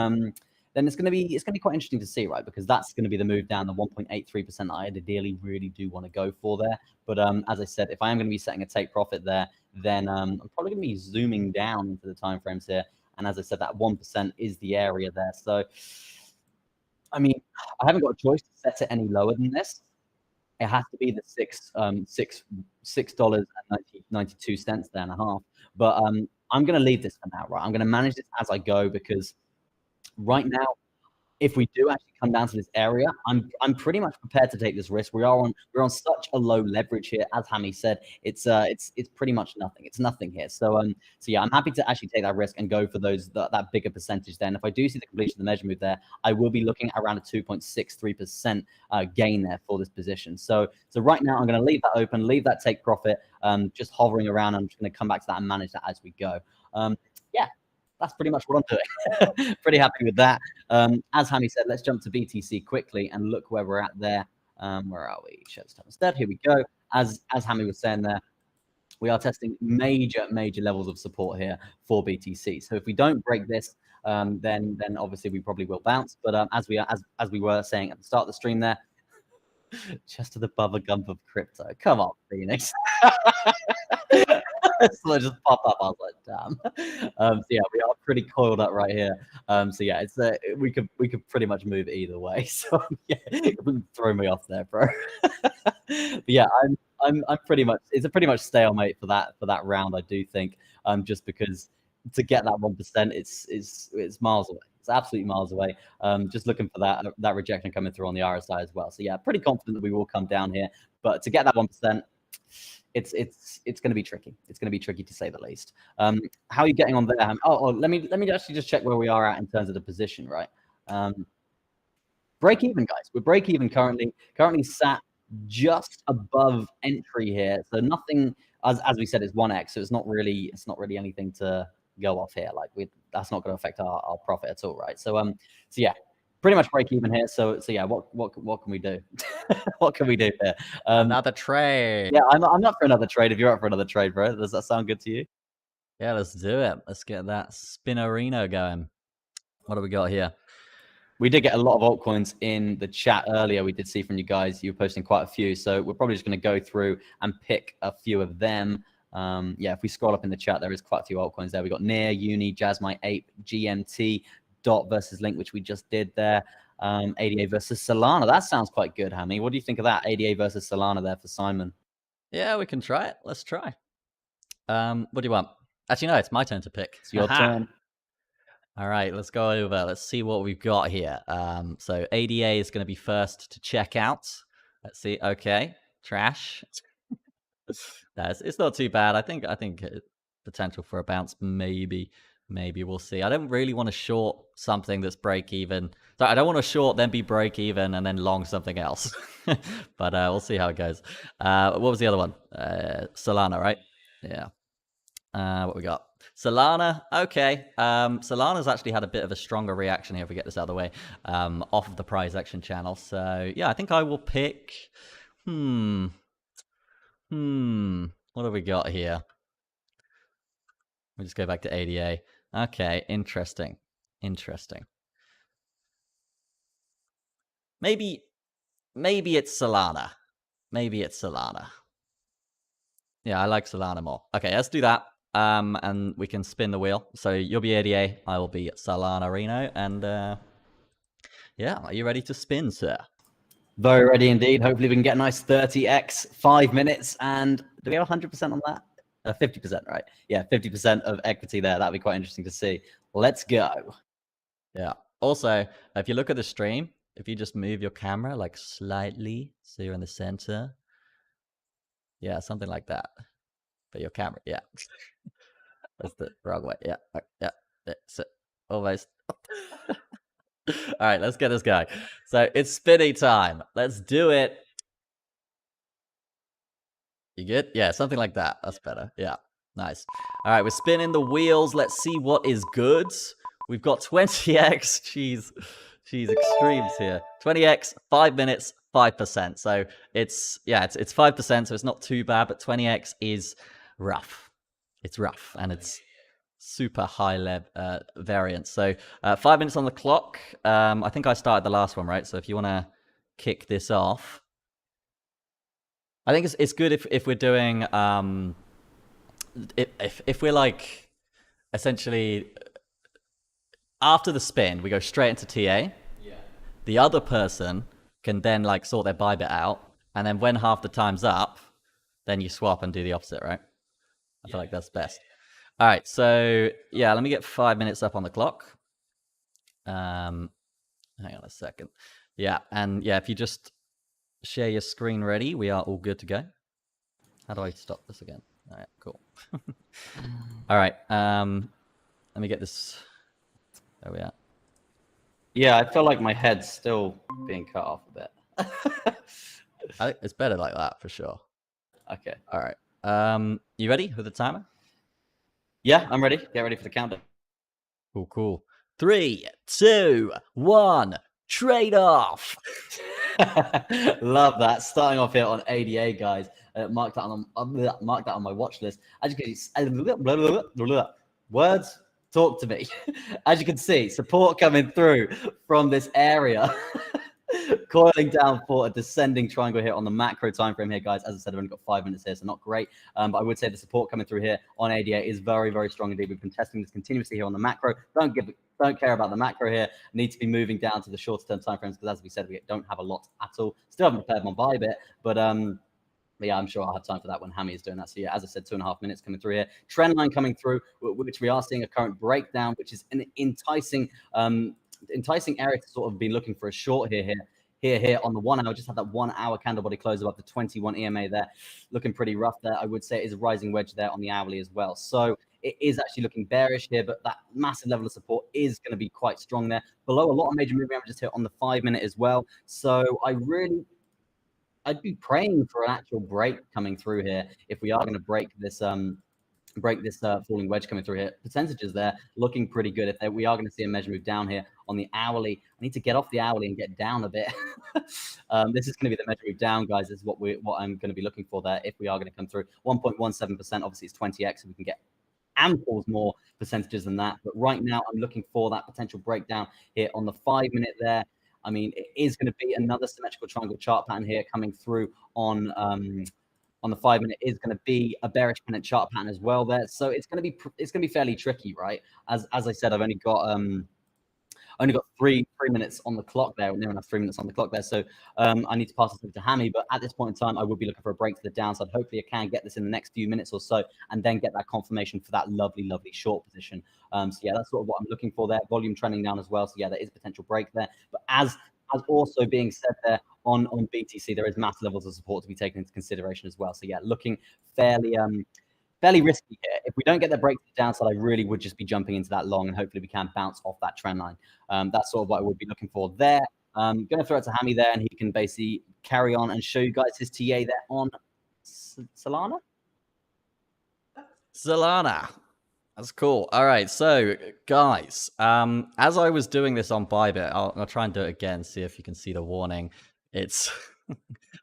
it's going to be quite interesting to see, right? Because that's going to be the move down, the 1.83% that I ideally really do want to go for there. But as I said, if I am going to be setting a take profit there, then I'm probably going to be zooming down into the timeframes here. And as I said, that 1% is the area there. So, I mean, I haven't got a choice to set it any lower than this. It has to be the $6.92 there and a half. But I'm going to leave this for now, right? I'm going to manage this as I go because right now, if we do actually come down to this area, I'm pretty much prepared to take this risk. We're on such a low leverage here, as Hammy said. It's pretty much nothing. It's nothing here. So yeah, I'm happy to actually take that risk and go for that bigger percentage. Then, if I do see the completion of the measure move there, I will be looking at around a 2.63% gain there for this position. So right now, I'm going to leave that open, leave that take profit, just hovering around. I'm just going to come back to that and manage that as we go. Yeah. That's pretty much what I'm doing. Pretty happy with that. As Hammy said, let's jump to BTC quickly and look where we're at there. Where are we? Show stuff instead. Here we go. As Hammy was saying there, we are testing major levels of support here for BTC. So if we don't break this, then obviously we probably will bounce. But as we were saying at the start of the stream there, just to the bubble gump of crypto. Come on, Phoenix. So I just popped up. I was like, damn. So yeah, we are pretty coiled up right here. So yeah, it's we could pretty much move either way. So yeah, it wouldn't throw me off there, bro. But yeah, I'm pretty much, it's a pretty much stalemate for that round. I do think, just because to get that 1%, it's miles away. It's absolutely miles away. Just looking for that rejection coming through on the RSI as well. So yeah, pretty confident that we will come down here, but to get that 1%, it's going to be tricky. It's going to be tricky to say the least. How are you getting on there? Let me actually just check where we are at in terms of the position, right? Break even, guys. We're break even currently sat just above entry here. So nothing, as we said, it's 1x. So it's not really anything to go off here. Like that's not going to affect our profit at all, right? So yeah, pretty much break even here. So yeah, what can we do? What can we do here? Another trade. Yeah, I'm up for another trade. If you're up for another trade, bro, does that sound good to you? Yeah, let's do it. Let's get that Spinnerino going. What do we got here? We did get a lot of altcoins in the chat earlier. We did see from you guys, you were posting quite a few. So we're probably just going to go through and pick a few of them. Yeah, if we scroll up in the chat, there is quite a few altcoins there. We got Near, Uni, Jasmine, Ape, GMT, Dot versus Link, which we just did there. ADA versus Solana. That sounds quite good, Hammy. What do you think of that? ADA versus Solana there for Simon. Yeah, we can try it. Let's try. What do you want? Actually, no, it's my turn to pick. It's your turn. All right, let's go over. Let's see what we've got here. So ADA is going to be first to check out. Let's see. Okay, trash. It's not too bad. I think potential for a bounce. Maybe we'll see. I don't really want to short something that's break even. So I don't want to short then be break even and then long something else. But we'll see how it goes. What was the other one? Solana, right? Yeah. What we got? Solana, okay. Solana's actually had a bit of a stronger reaction here if we get this out of the way, off of the prize action channel. So yeah, I think I will pick. What have we got here? We'll just go back to ADA. Okay, interesting. Maybe it's Solana. Yeah, I like Solana more. Okay, let's do that. And we can spin the wheel. So you'll be ADA, I will be Solana Reno, and yeah, are you ready to spin, sir? Very ready indeed. Hopefully we can get a nice 30x 5 minutes. And do we have 100% on that? 50%, right? Yeah, 50% of equity there. That'd be quite interesting to see. Let's go. Yeah. Also, if you look at the stream, if you just move your camera like slightly, so you're in the center. Yeah, something like that. But your camera, yeah. That's the wrong way. Yeah. So almost. All right, let's get this going. So it's spinning time. Let's do it. You good? Yeah, something like that. That's better. Yeah, nice. All right, we're spinning the wheels. Let's see what is good. We've got 20x. Jeez, extremes here. 20x, 5 minutes, 5%. So it's 5%. So it's not too bad, but 20x is rough. It's rough, and it's super high level variance. So 5 minutes on the clock. I think I started the last one, right? So if you want to kick this off, I think it's good if we're doing if we're like essentially after the spin we go straight into TA. Yeah. The other person can then like sort their buy bit out, and then when half the time's up, then you swap and do the opposite, right? I feel like that's best. All right, so yeah, let me get 5 minutes up on the clock. Hang on a second. Yeah, and yeah, if you just share your screen ready, we are all good to go. How do I stop this again? All right, cool. All right, let me get this. There we are. Yeah, I feel like my head's still being cut off a bit. I think it's better like that for sure. Okay. All right. You ready with the timer? Yeah, I'm ready. Get ready for the countdown. Cool. 3, 2, 1. Trade off. Love that. Starting off here on ADA, guys. Mark that on my watch list. As you can see, words talk to me. As you can see, support coming through from this area. Coiling down for a descending triangle here on the macro time frame here, guys. As I said, I've only got 5 minutes here, so not great. But I would say the support coming through here on ADA is very, very strong indeed. We've been testing this continuously here on the macro. Don't care about the macro here. Need to be moving down to the shorter term time frames because, as we said, we don't have a lot at all. Still haven't prepared my buy bit, but But yeah, I'm sure I'll have time for that when Hammy is doing that. So yeah, as I said, 2.5 minutes coming through here. Trend line coming through, which we are seeing a current breakdown, which is an enticing area to sort of be looking for a short here on the 1 hour. Just have that 1 hour candle body close above the 21 EMA there, looking pretty rough there. I would say it is a rising wedge there on the hourly as well. So it is actually looking bearish here, but that massive level of support is going to be quite strong there. Below a lot of major moving averages here on the 5 minute as well. So I'd be praying for an actual break coming through here if we are going to break this falling wedge coming through here. Percentages there looking pretty good. If we are going to see a measure move down here on the hourly, I need to get off the hourly and get down a bit. This is going to be the measure move down, guys. Is what I'm going to be looking for there if we are going to come through 1.17%. Obviously, it's 20x, so we can get amples more percentages than that. But right now, I'm looking for that potential breakdown here on the 5 minute there. I mean, it is going to be another symmetrical triangle chart pattern here coming through on the 5 minute. Is going to be a bearish pennant chart pattern as well there. So it's going to be fairly tricky, right? As I said, I've only got three minutes on the clock there, near enough 3 minutes on the clock there. So I need to pass this over to Hammy. But at this point in time, I will be looking for a break to the downside. Hopefully, I can get this in the next few minutes or so, and then get that confirmation for that lovely short position. So yeah, that's sort of what I'm looking for there. Volume trending down as well. So yeah, there is potential break there. But as also being said there on BTC, there is massive levels of support to be taken into consideration as well. So yeah, looking fairly risky here. If we don't get the break to the downside, I really would just be jumping into that long, and hopefully we can bounce off that trend line. That's sort of what I would be looking for there. Going to throw it to Hammy there, and he can basically carry on and show you guys his TA there on Solana. Solana. That's cool. All right, so guys, as I was doing this on Bybit, I'll try and do it again, see if you can see the warning. It's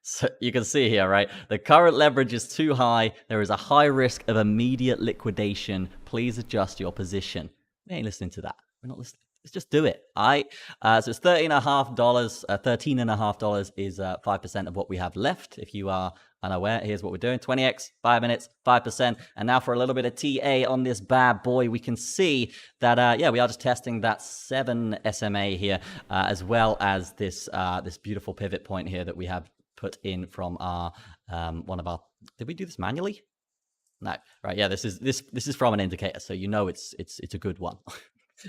so you can see here, right? The current leverage is too high. There is a high risk of immediate liquidation. Please adjust your position. We ain't listening to that. We're not listening. Let's just do it. So it's $13.5. $13.5 is 5% of what we have left. If you are unaware, here's what we're doing: 20x, 5 minutes, 5%. And now for a little bit of TA on this bad boy, we can see that we are just testing that 7 SMA here, as well as this this beautiful pivot point here that we have put in from our one of our. Did we do this manually? No. Right. Yeah. This is from an indicator, so you know it's a good one.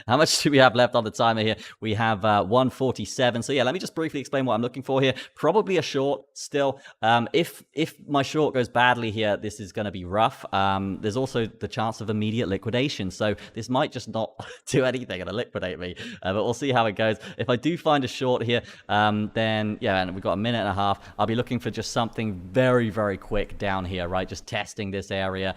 How much do we have left on the timer here? We have 147. So yeah, let me just briefly explain what I'm looking for here. Probably a short still. If my short goes badly here, this is going to be rough. There's also the chance of immediate liquidation. So this might just not do anything and liquidate me. But we'll see how it goes. If I do find a short here, then yeah, and we've got a minute and a half, I'll be looking for just something very, very quick down here, right? Just testing this area,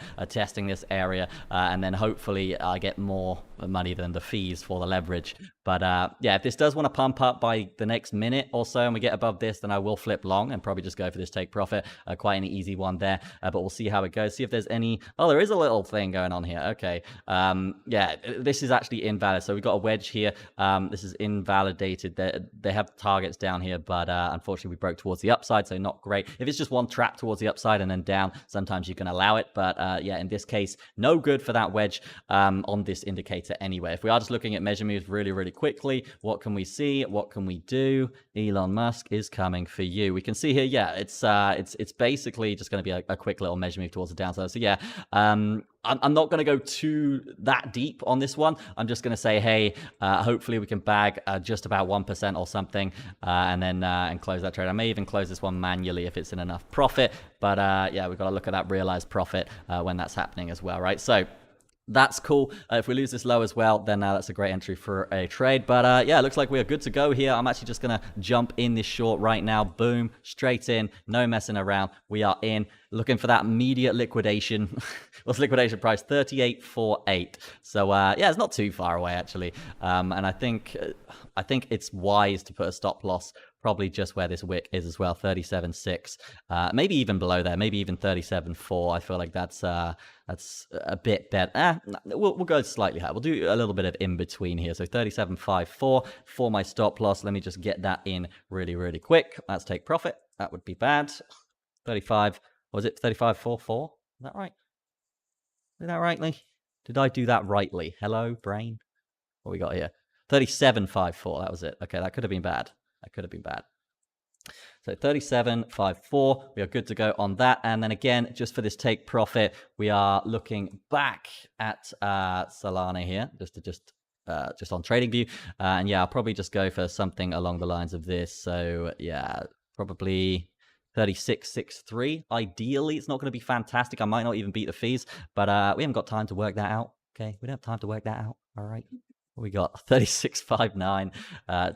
and then hopefully I get more money than the fees for the leverage. But yeah, if this does want to pump up by the next minute or so and we get above this, then I will flip long and probably just go for this take profit. Quite an easy one there, but we'll see how it goes. See if there's any. Oh, there is a little thing going on here. Okay. Yeah, this is actually invalid. So we've got a wedge here. This is invalidated. They have targets down here, but unfortunately we broke towards the upside, so not great. If it's just one trap towards the upside and then down, sometimes you can allow it. But yeah, in this case, no good for that wedge on this indicator anyway. If we are just looking at measure moves really, really quickly, what can we see? What can we do? Elon Musk is coming for you. We can see here, yeah, it's basically just going to be a quick little measure move towards the downside. So yeah, I'm not going to go too that deep on this one. I'm just going to say, hey, hopefully we can bag just about 1% or something, and then and close that trade. I may even close this one manually if it's in enough profit. But yeah, we've got to look at that realized profit when that's happening as well, right? So that's cool. If we lose this low as well, then that's a great entry for a trade. But yeah, it looks like we are good to go here. I'm actually just going to jump in this short right now. Boom, straight in, no messing around. We are in, looking for that immediate liquidation. What's liquidation price? 38.48. So yeah, it's not too far away actually. And I think it's wise to put a stop loss probably just where this wick is as well, 37.6, maybe even below there, maybe even 37.4. I feel like that's a bit better. We'll go slightly higher. We'll do a little bit of in between here. So 37.54 for my stop loss. Let me just get that in really, really quick. Let's take profit. That would be bad. 35. Was it 35.44? Is that right? Did that rightly? Did I do that rightly? Hello, brain. What we got here? 37.54. That was it. Okay, that could have been bad. That could have been bad. So 37.54, we are good to go on that. And then again, just for this take profit, we are looking back at Solana here, just on TradingView. And yeah, I'll probably just go for something along the lines of this. So yeah, probably 36.63. Ideally, it's not going to be fantastic. I might not even beat the fees, but we haven't got time to work that out. Okay, we don't have time to work that out. All right. We got 36.59.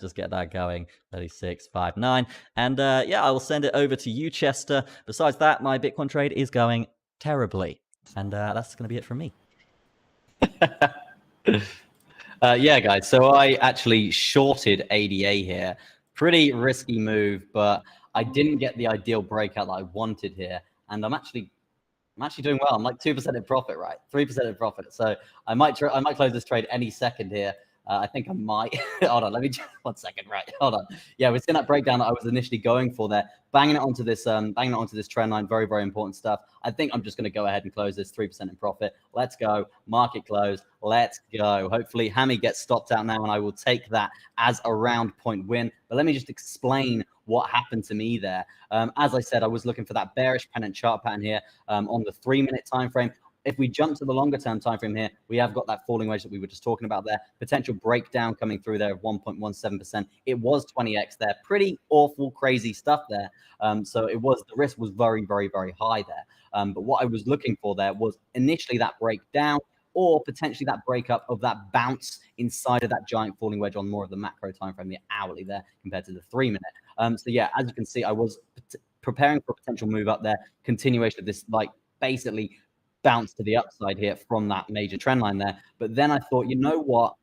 Just get that going. 36.59. And yeah, I will send it over to you, Chester. Besides that, my Bitcoin trade is going terribly. And that's going to be it from me. Yeah, guys. So I actually shorted ADA here. Pretty risky move, but I didn't get the ideal breakout that I wanted here. And I'm actually doing well. I'm like 2% in profit, right? 3% in profit. So I might close this trade any second here. I think I might. Hold on, let me just 1 second. Right, hold on. Yeah, we're seeing that breakdown that I was initially going for there. Banging it onto this trend line. Very, very important stuff. I think I'm just going to go ahead and close this 3% in profit. Let's go. Market close. Let's go. Hopefully, Hammy gets stopped out now, and I will take that as a round point win. But let me just explain what happened to me there. As I said, I was looking for that bearish pennant chart pattern here on the 3-minute time frame. If we jump to the longer term time frame here, we have got that falling wedge that we were just talking about there. Potential breakdown coming through there of 1.17%. It was 20x there. Pretty awful, crazy stuff there. So the risk was very, very, very high there. But what I was looking for there was initially that breakdown, or potentially that breakup of that bounce inside of that giant falling wedge on more of the macro time frame, the hourly there, compared to the 3-minute. So yeah, as you can see, I was preparing for a potential move up there, continuation of this, like, basically bounce to the upside here from that major trend line there. But then I thought, you know what?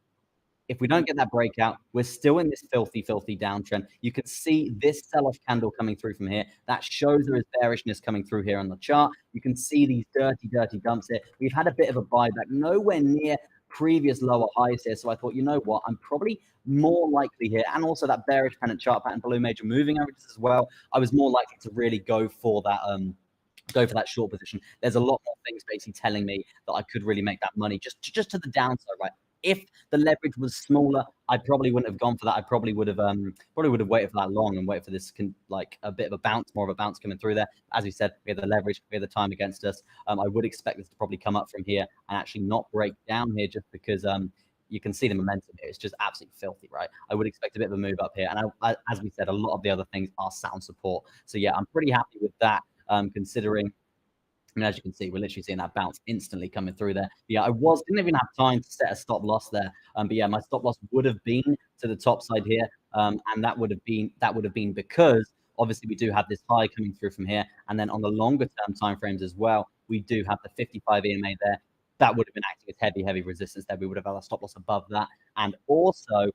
If we don't get that breakout, we're still in this filthy, filthy downtrend. You can see this sell-off candle coming through from here. That shows there is bearishness coming through here on the chart. You can see these dirty, dirty dumps here. We've had a bit of a buyback, nowhere near previous lower highs here. So I thought, you know what? I'm probably more likely here, and also that bearish pennant chart pattern below major moving averages as well. I was more likely to really go for that short position. There's a lot more things basically telling me that I could really make that money just to the downside, right? If the leverage was smaller, I probably wouldn't have gone for that. I probably would have waited for that long and waited for this like a bit of a bounce, more of a bounce coming through there. As we said, we have the leverage, we have the time against us. I would expect this to probably come up from here and actually not break down here, just because you can see the momentum here. It's just absolutely filthy, right? I would expect a bit of a move up here. And as we said, a lot of the other things are sound support. So yeah, I'm pretty happy with that. Considering, I mean, as you can see, we're literally seeing that bounce instantly coming through there. But yeah, didn't even have time to set a stop loss there. But yeah, my stop loss would have been to the top side here, and that would have been because obviously we do have this high coming through from here, and then on the longer term timeframes as well, we do have the 55 EMA there. That would have been acting as heavy, heavy resistance there. We would have had a stop loss above that, and also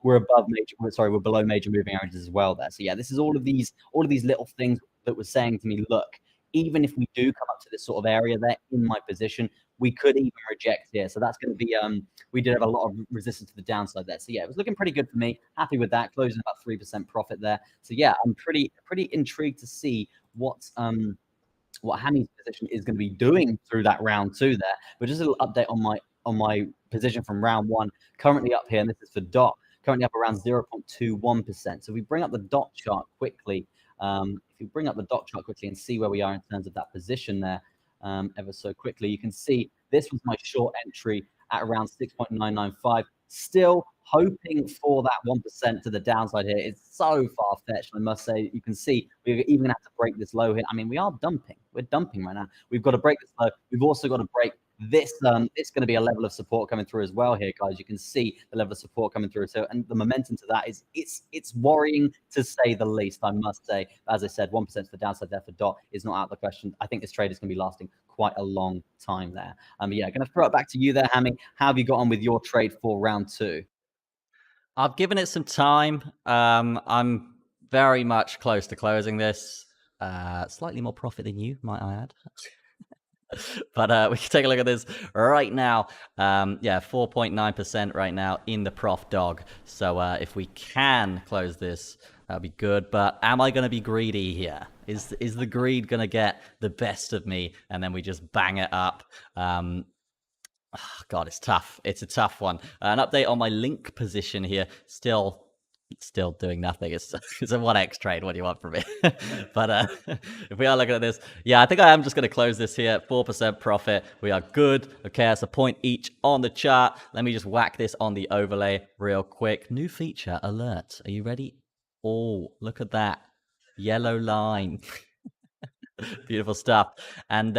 we're below major moving averages as well there. So yeah, this is all of these little things that was saying to me, look, even if we do come up to this sort of area there in my position, we could even reject here. So that's going to be, we did have a lot of resistance to the downside there. So yeah, it was looking pretty good for me. Happy with that, closing about 3% profit there. So yeah, I'm pretty intrigued to see what Hammy's position is going to be doing through that round 2 there. But just a little update on my position from round 1, currently up here, and this is for DOT, currently up around 0.21%. So we bring up the DOT chart quickly. If you bring up the DOT chart quickly and see where we are in terms of that position there, ever so quickly, you can see this was my short entry at around 6.995. Still hoping for that 1% to the downside here. It's so far-fetched, I must say. You can see we're even going to have to break this low here. I mean, we are dumping. We're dumping right now. We've got to break this low. We've also got to break this. It's going to be a level of support coming through as well here, guys. You can see the level of support coming through. So, and the momentum to that is it's worrying to say the least, I must say. As I said, 1% to the downside there for DOT is not out of the question. I think this trade is going to be lasting quite a long time there. Yeah, going to throw it back to you there, Hammy. How have you got on with your trade for round 2? I've given it some time. I'm very much close to closing this. Slightly more profit than you, might I add. But we can take a look at this right now. Yeah, 4.9% right now in the prof dog. So if we can close this, that'd be good. But am I going to be greedy here? Is the greed going to get the best of me, and then we just bang it up? God, it's tough. It's a tough one. An update on my link position here. Still still doing nothing. It's a 1x trade. What do you want from me? But if we are looking at this, yeah, I think I am just going to close this here. 4% profit. We are good. Okay, that's a point each on the chart. Let me just whack this on the overlay real quick. New feature alert. Are you ready? Oh, look at that yellow line. Beautiful stuff. And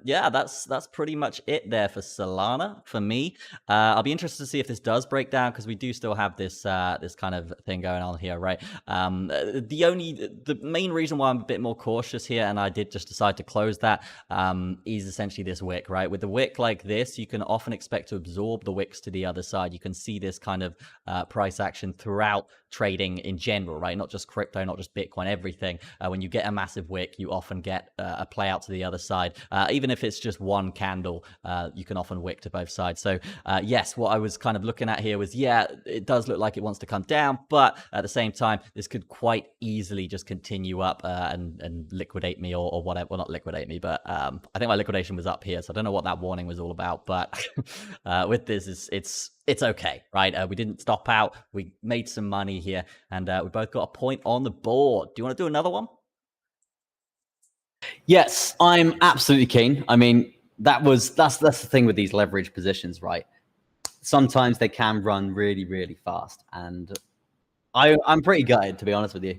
yeah, that's pretty much it there for Solana for me. I'll be interested to see if this does break down, because we do still have this this kind of thing going on here, right? The main reason why I'm a bit more cautious here, and I did just decide to close that, is essentially this wick, right? With the wick like this, you can often expect to absorb the wicks to the other side. You can see this kind of price action throughout trading in general, right? Not just crypto, not just Bitcoin, everything. When you get a massive wick, you often get a play out to the other side. Even if it's just one candle, you can often wick to both sides. So yes, what I was kind of looking at here was, yeah, it does look like it wants to come down, but at the same time, this could quite easily just continue up and liquidate me or whatever. Well, not liquidate me, but I think my liquidation was up here, so I don't know what that warning was all about. But with this, it's okay, right? We didn't stop out. We made some money here, and we both got a point on the board. Do you want to do another one? Yes, I'm absolutely keen. I mean, that's the thing with these leverage positions, right? Sometimes they can run really, really fast, and I'm pretty gutted, to be honest with you,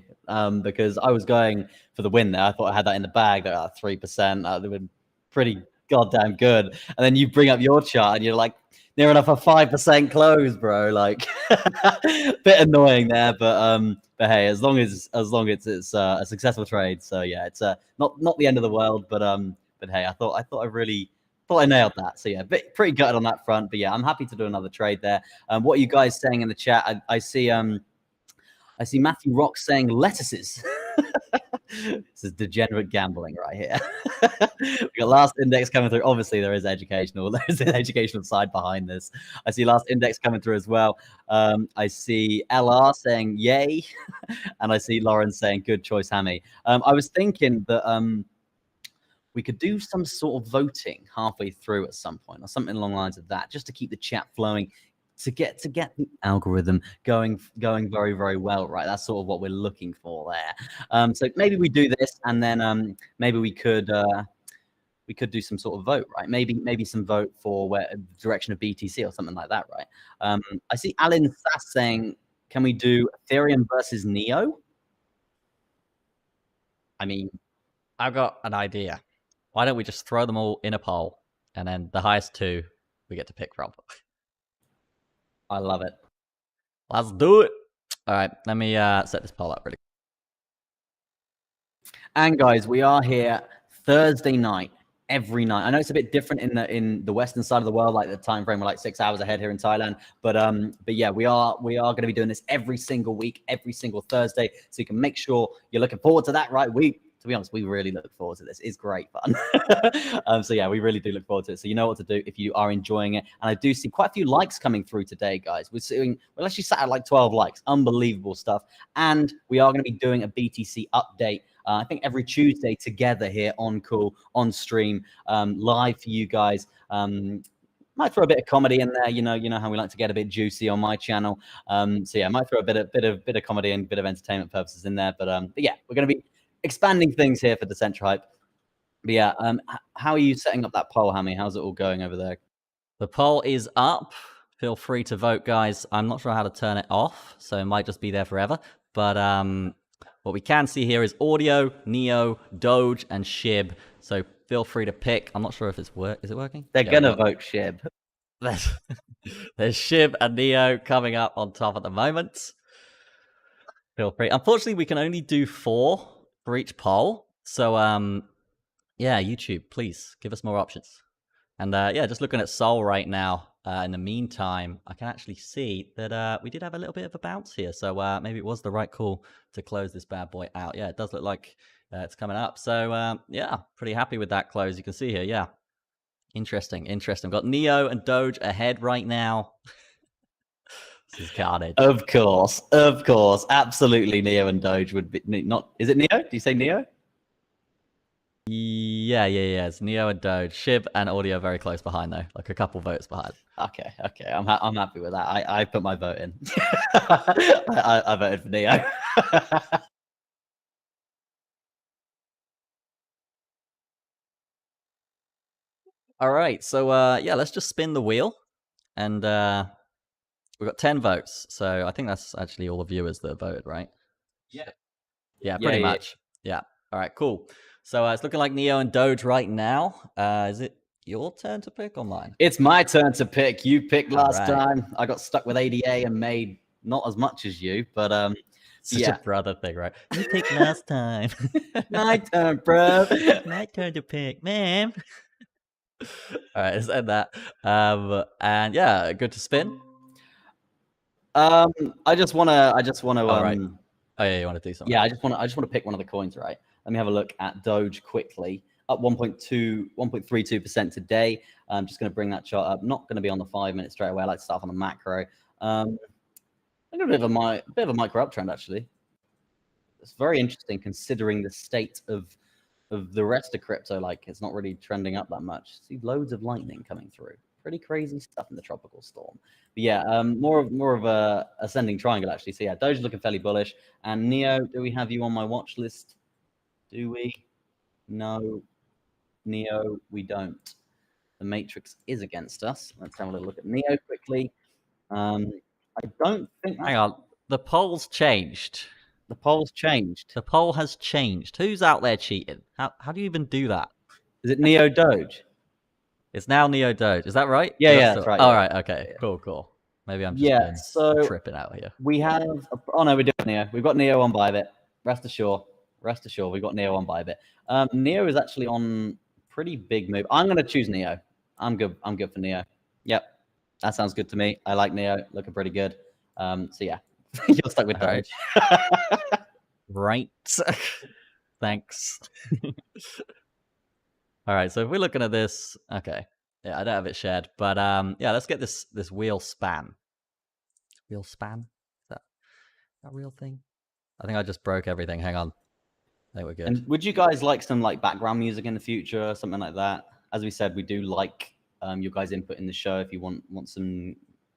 because I was going for the win there. I thought I had that in the bag, that 3%. That would have been pretty goddamn good. And then you bring up your chart, and you're like, near enough a 5% close, bro. Like, bit annoying there, but hey, as long as it's a successful trade, so yeah, it's not the end of the world, but hey, I thought I nailed that. So yeah, pretty gutted on that front, but yeah, I'm happy to do another trade there. What are you guys saying in the chat? I see Matthew Rock saying lettuces. This is degenerate gambling right here. We got last index coming through. Obviously, there's an educational side behind this. I see last index coming through as well. I see LR saying yay, and I see Lauren saying good choice, Hammy. I was thinking that we could do some sort of voting halfway through at some point, or something along the lines of that, just to keep the chat flowing, to get the algorithm going very, very well, right? That's sort of what we're looking for there. So maybe we do this, and then maybe we could do some sort of vote, right? Maybe some vote for where direction of BTC or something like that, right? I see Alan Sass saying, can we do Ethereum versus Neo? I mean, I've got an idea. Why don't we just throw them all in a poll, and then the highest two we get to pick from? I love it. Let's do it. All right, let me set this poll up really. And guys, we are here Thursday night, every night. I know it's a bit different in the western side of the world, like the time frame, we're like 6 hours ahead here in Thailand. But yeah, we are going to be doing this every single week, every single Thursday. So you can make sure you're looking forward to that, right? To be honest, we really look forward to this. It's great fun. So yeah, we really do look forward to it. So you know what to do if you are enjoying it. And I do see quite a few likes coming through today, guys. We're actually sat at like 12 likes. Unbelievable stuff. And we are going to be doing a BTC update. I think every Tuesday together here on call, on stream, live for you guys. Might throw a bit of comedy in there, you know how we like to get a bit juicy on my channel. So yeah, might throw a bit of comedy and a bit of entertainment purposes in there. But yeah, we're going to be expanding things here for decentraHYPE. But yeah, how are you setting up that poll, Hammy? How's it all going over there? The poll is up. Feel free to vote, guys. I'm not sure how to turn it off, so it might just be there forever. But what we can see here is audio, Neo, Doge, and Shib. So feel free to pick. I'm not sure if it's Is it working? They're gonna vote Shib. There's Shib and Neo coming up on top at the moment. Feel free. Unfortunately, we can only do 4 for each poll. So yeah, YouTube, please give us more options. And yeah, just looking at Sol right now. In the meantime, I can actually see that we did have a little bit of a bounce here. So maybe it was the right call to close this bad boy out. Yeah, it does look like it's coming up. So yeah, pretty happy with that close. You can see here, yeah. Interesting. We've got Neo and Doge ahead right now. This is carnage. Of course. Absolutely, Neo and Doge would be not. Is it Neo? Do you say Neo? Yeah. Yeah. It's Neo and Doge. Shib and Audio very close behind though, like a couple votes behind. Okay. I'm happy with that. I put my vote in. I voted for Neo. All right, so yeah, let's just spin the wheel, and we've got 10 votes. So I think that's actually all the viewers that voted, right? Yeah, pretty much. Yeah. All right, cool. So it's looking like Neo and Doge right now. Is it your turn to pick or mine? It's my turn to pick. You picked last right. time. I got stuck with ADA and made not as much as you, but Such yeah. a brother thing, right? You picked last time. My turn, bro. My turn to pick, man. All right, let's end that. And yeah, good to spin. I just wanna Oh, right. Oh yeah, you want to do something? Yeah, I just want to pick one of the coins, right? Let me have a look at Doge quickly. Up 1.32% today. I'm just going to bring that chart up. Not going to be on the 5 minutes straight away. I like to start on the macro. I think a bit of a micro uptrend actually. It's very interesting considering the state of the rest of crypto. Like it's not really trending up that much. See loads of lightning coming through. Pretty crazy stuff in the tropical storm. But yeah, more of a ascending triangle actually. So yeah, Doge looking fairly bullish. And Neo, do we have you on my watch list? Do we? No. Neo, we don't. The Matrix is against us. Let's have a little look at Neo quickly. I don't think. Hang on, the poll's changed. The poll's changed. The poll has changed. Who's out there cheating? How do you even do that? Is it Neo Doge? It's now Neo Doge. Is that right? Yeah, that's right. All right. Okay. Cool. Maybe I'm just tripping out here. We have. Oh no, we do Neo. We've got Neo on Bybit. Rest assured, we've got Neo on Bybit. Neo is actually on pretty big move. I'm gonna choose Neo. I'm good for Neo. Yep, that sounds good to me. I like Neo. Looking pretty good. So yeah, you're stuck with Doge. Right. Thanks. All right, so if we're looking at this, okay. Yeah, I don't have it shared, but yeah, let's get this wheel span. Wheel span? Is that a real thing? I think I just broke everything. Hang on. I think we're good. And would you guys like some like background music in the future, something like that? As we said, we do like your guys' input in the show. If you want some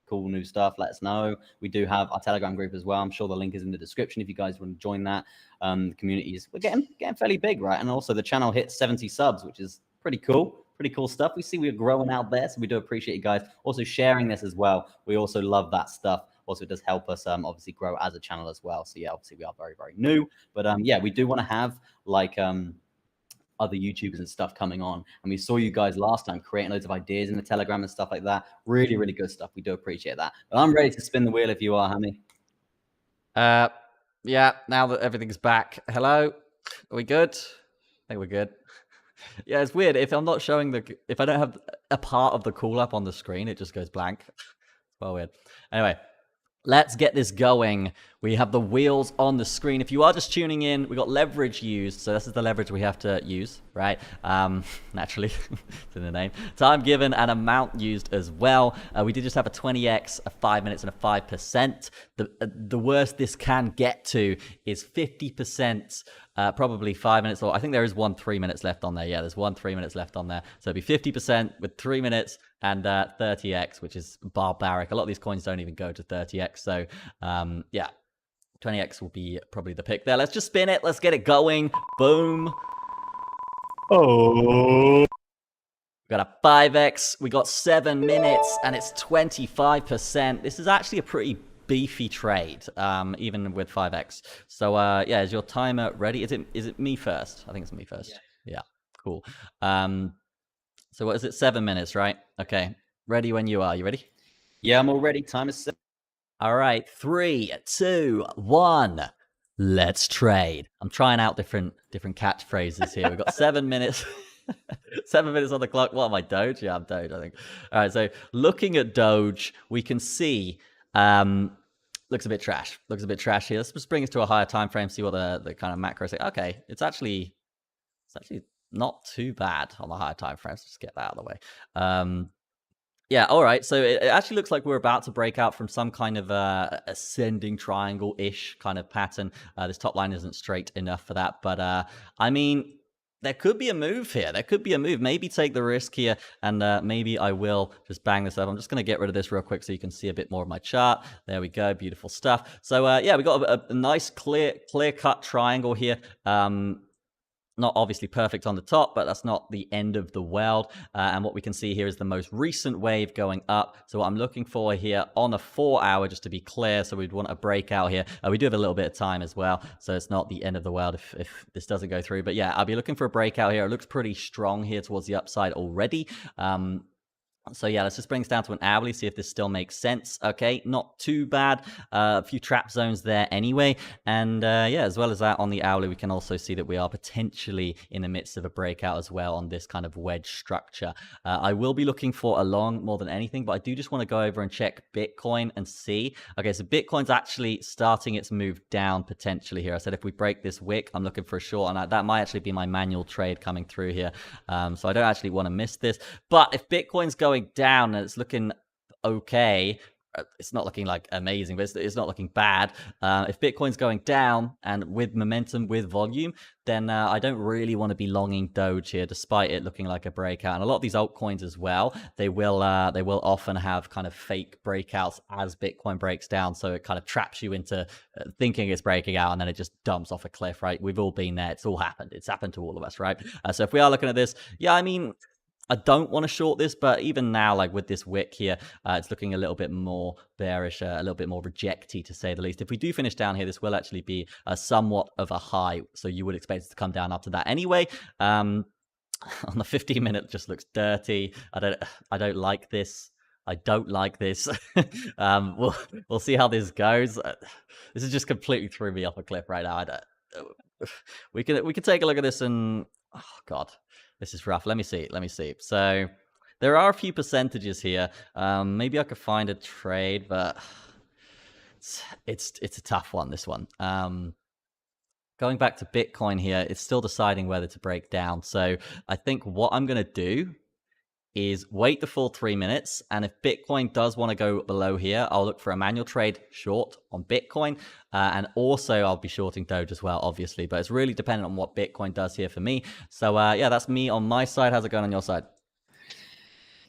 cool new stuff, let us know. We do have our Telegram group as well. I'm sure the link is in the description if you guys want to join that. The communities, we're getting fairly big, right? And also the channel hit 70 subs, which is pretty cool stuff. We see we're growing out there, so we do appreciate you guys also sharing this as well. We also love that stuff. Also, it does help us obviously grow as a channel as well. So yeah, obviously we are very, very new, but yeah, we do want to have like other YouTubers and stuff coming on. And we saw you guys last time creating loads of ideas in the Telegram and stuff like that. Really, really good stuff. We do appreciate that. But I'm ready to spin the wheel if you are, Hammy. Yeah, now that everything's back. Hello? Are we good? I think we're good. Yeah, it's weird. If I'm not showing if I don't have a part of the call up on the screen, it just goes blank. It's well weird. Anyway, let's get this going. We have the wheels on the screen. If you are just tuning in, we got leverage used. So this is the leverage we have to use, right? Naturally, it's in the name. Time given and amount used as well. We did just have a 20x, a 5 minutes, and a 5%. The worst this can get to is 50%. Probably 5 minutes, or I think there is 1 3 minutes left on there. Yeah, there's 1 3 minutes left on there. So it'd be 50% with 3 minutes and 30x, which is barbaric. A lot of these coins don't even go to 30x. So yeah, 20x will be probably the pick there. Let's just spin it. Let's get it going. Boom. Oh. We got a 5x. We got 7 minutes and it's 25%. This is actually a pretty beefy trade, even with 5x. So yeah, is your timer ready? Is it me first? I think it's me first. Yeah, cool. So what is it? 7 minutes, right? Okay, ready when you are. You ready? Yeah, I'm all ready. Time is set. All right, 3 2 1, let's trade. I'm trying out different catchphrases here. We've got 7 minutes. 7 minutes on the clock. What am I, Doge? Yeah, I'm Doge, I think. All right, so looking at Doge, we can see looks a bit trash. Looks a bit trashy. Let's just bring us to a higher time frame, see what the kind of macro say. Okay, it's actually not too bad on the higher time frames. Just get that out of the way. Yeah, all right. So it actually looks like we're about to break out from some kind of ascending triangle-ish kind of pattern. This top line isn't straight enough for that, but I mean, there could be a move here. There could be a move. Maybe take the risk here, and maybe I will just bang this up. I'm just going to get rid of this real quick so you can see a bit more of my chart. There we go. Beautiful stuff. So, yeah, we got a nice clear-cut triangle here. Not obviously perfect on the top, but that's not the end of the world. And what we can see here is the most recent wave going up. So what I'm looking for here on a 4 hour, just to be clear, so we'd want a breakout here. We do have a little bit of time as well, so it's not the end of the world if this doesn't go through. But yeah, I'll be looking for a breakout here. It looks pretty strong here towards the upside already. So yeah, let's just bring this down to an hourly, see if this still makes sense. Okay, not too bad. A few trap zones there anyway. And yeah, as well as that on the hourly, we can also see that we are potentially in the midst of a breakout as well on this kind of wedge structure. I will be looking for a long more than anything, but I do just want to go over and check Bitcoin and see. Okay, so Bitcoin's actually starting its move down potentially here. I said if we break this wick, I'm looking for a short, and that might actually be my manual trade coming through here. So I don't actually want to miss this. But if Bitcoin's going down and it's looking okay, it's not looking like amazing, but it's not looking bad. If Bitcoin's going down and with momentum, with volume, then I don't really want to be longing Doge here, despite it looking like a breakout. And a lot of these altcoins as well, they will often have kind of fake breakouts as Bitcoin breaks down. So it kind of traps you into thinking it's breaking out, and then it just dumps off a cliff, right? We've all been there. It's all happened. It's happened to all of us, right? So if we are looking at this, yeah, I mean, I don't want to short this, but even now, like with this wick here, it's looking a little bit more bearish, a little bit more rejecty, to say the least. If we do finish down here, this will actually be somewhat of a high, so you would expect it to come down after that anyway. On the 15-minute, just looks dirty. I don't like this. I don't like this. We'll see how this goes. This is just completely threw me off a cliff right now. We can take a look at this and oh god. This is rough. Let me see. So there are a few percentages here. Maybe I could find a trade, but it's a tough one, this one. Going back to Bitcoin here, it's still deciding whether to break down. So I think what I'm going to do is wait the full 3 minutes. And if Bitcoin does want to go below here, I'll look for a manual trade short on Bitcoin. And also I'll be shorting Doge as well, obviously. But it's really dependent on what Bitcoin does here for me. So yeah, that's me on my side. How's it going on your side?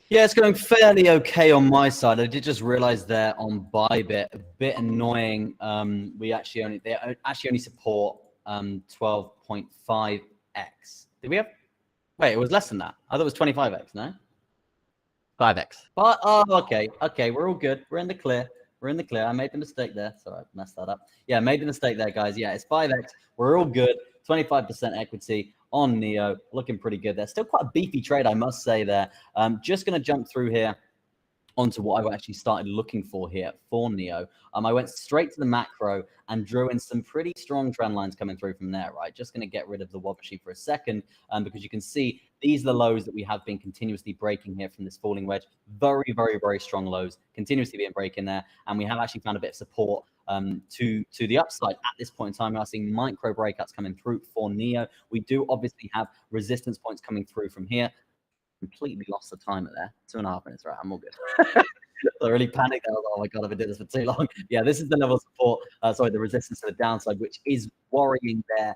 Yeah, it's going fairly okay on my side. I did just realize there on Bybit, a bit annoying. They actually only support 12.5x. Did we have? Wait, it was less than that. I thought it was 25x. No. 5x. But oh, okay, we're all good. We're in the clear. I made the mistake there. Sorry, I messed that up. Yeah, I made the mistake there, guys. Yeah, it's 5x. We're all good. 25% equity on Neo, looking pretty good. There's still quite a beefy trade, I must say there. Just going to jump through here onto what I actually started looking for here for Neo. I went straight to the macro and drew in some pretty strong trend lines coming through from there, right? Just going to get rid of the Wabashi for a second, because you can see these are the lows that we have been continuously breaking here from this falling wedge. Very, very, very strong lows, continuously being breaking there. And we have actually found a bit of support to the upside at this point in time. We are seeing micro breakouts coming through for Neo. We do obviously have resistance points coming through from here. Completely lost the timer there. 2.5 minutes, right? I'm all good. I really panicked. I was like, oh my god, I've been doing this for too long. Yeah, this is the level of support. The resistance to the downside, which is worrying there.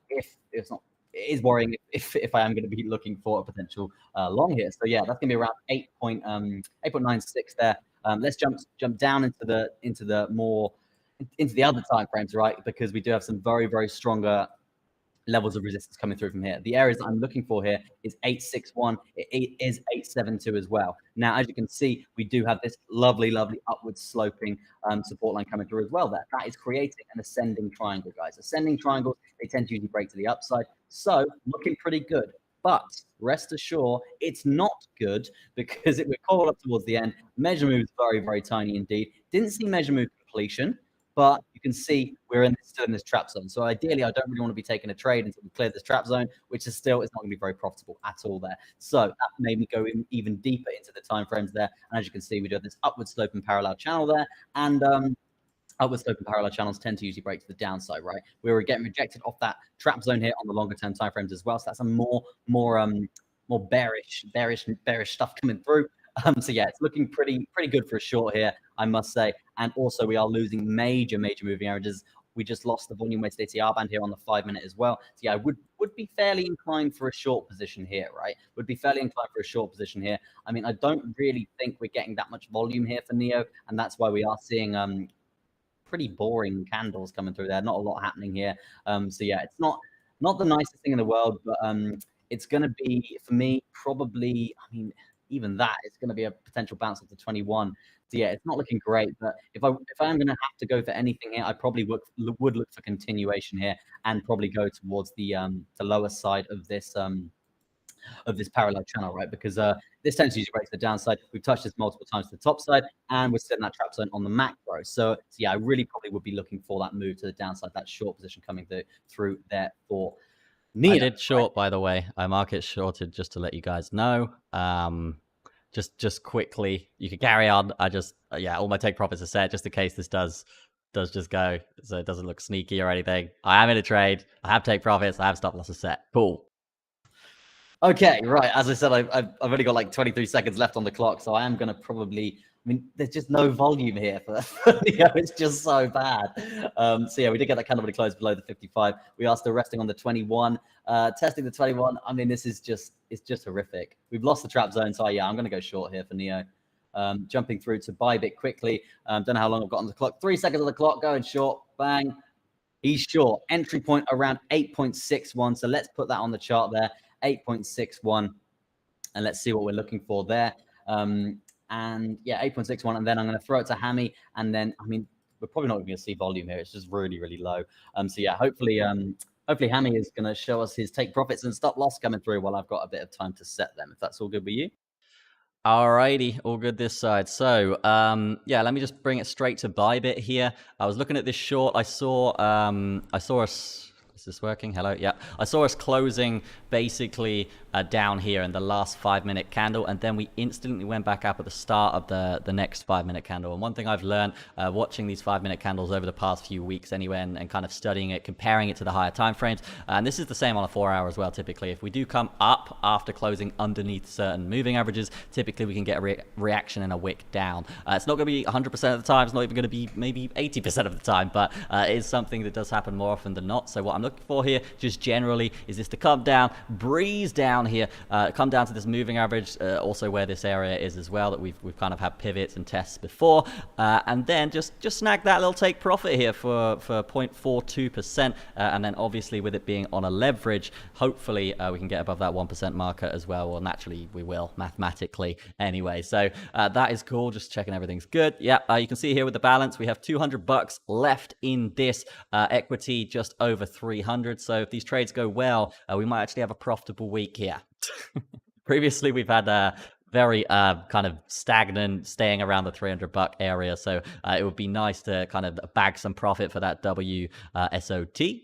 If it's not, it is worrying if I am going to be looking for a potential long here. So yeah, that's going to be around 8.96 there. Let's jump down into the other time frames, right? Because we do have some very, very stronger levels of resistance coming through from here. The areas that I'm looking for here is 861. It is 872 as well. Now, as you can see, we do have this lovely, lovely upward sloping support line coming through as well there. That is creating an ascending triangle, guys. Ascending triangles, they tend to usually break to the upside. So looking pretty good. But rest assured, it's not good because we're called up towards the end. Measure move is very, very tiny indeed. Didn't see measure move completion, but you can see we're still in this trap zone. So ideally, I don't really want to be taking a trade until we clear this trap zone, which is still, it's not going to be very profitable at all there. So that made me go even deeper into the time frames there. And as you can see, we do have this upward slope and parallel channel there. And upward slope and parallel channels tend to usually break to the downside, right? We were getting rejected off that trap zone here on the longer term time frames as well. So that's a more bearish stuff coming through. So yeah, it's looking pretty good for a short here, I must say. And also we are losing major moving averages We just lost the volume weighted ATR band here on the 5-minute as well. So yeah, I would be fairly inclined for a short position here, right? Would be fairly inclined for a short position here. I mean, I don't really think we're getting that much volume here for Neo, and that's why we are seeing pretty boring candles coming through there. Not a lot happening here. So yeah, it's not the nicest thing in the world, but it's going to be, for me, probably, I mean, even that, it's going to be a potential bounce up to 21. So yeah, it's not looking great. But if I am going to have to go for anything here, I probably would look for continuation here and probably go towards the lower side of this parallel channel, right? Because this tends to usually break to the downside. We've touched this multiple times to the top side, and we're setting that trap zone on the macro. So yeah, I really probably would be looking for that move to the downside, that short position coming through there for Neo. I did short, by the way. I market shorted just to let you guys know. Just quickly, you can carry on. I just all my take profits are set just in case this does just go, so it doesn't look sneaky or anything. I am in a trade. I have take profits. I have stop losses set. Cool. Okay, right. As I said, I've only got like 23 seconds left on the clock, so I am going to probably. I mean, there's just no volume here for it's just so bad. So yeah, we did get that candle to close below the 55. We are still resting on the 21, testing the 21. I mean, it's just horrific. We've lost the trap zone, so yeah, I'm going to go short here for Neo. Jumping through to buy bit quickly. Don't know how long I've got on the clock. 3 seconds on the clock, going short. Bang. He's short. Entry point around 8.61. So let's put that on the chart there. 8.61, and let's see what we're looking for there. And yeah, 8.61, and then I'm going to throw it to Hammy, and then, I mean, we're probably not going to see volume here. It's just really, really low. So yeah, hopefully Hammy is going to show us his take profits and stop loss coming through while I've got a bit of time to set them, if that's all good with you. Alrighty, all good this side. So, yeah, let me just bring it straight to Bybit here. I was looking at this short. I saw us. Is this working? Hello? Yeah. I saw us closing basically down here in the last 5-minute candle, and then we instantly went back up at the start of the next 5-minute candle. And one thing I've learned watching these 5-minute candles over the past few weeks anyway, and kind of studying it, comparing it to the higher time frames, and this is the same on a 4-hour as well. Typically, if we do come up after closing underneath certain moving averages, typically we can get a reaction and a wick down. It's not going to be 100% of the time. It's not even going to be maybe 80% of the time, but it is something that does happen more often than not. So what I'm looking for here, just generally, is this to come down, breeze down here, come down to this moving average, also where this area is as well, that we've kind of had pivots and tests before, and then just snag that little take profit here for 0.42%, and then obviously with it being on a leverage, hopefully we can get above that 1% marker as well. Well, naturally we will, mathematically anyway. So that is cool. Just checking everything's good. Yeah, you can see here with the balance, we have $200 left in this equity, just over 300. So if these trades go well, we might actually have a profitable week here. Previously, we've had very kind of stagnant, staying around the $300 area. So it would be nice to kind of bag some profit for that WSOT.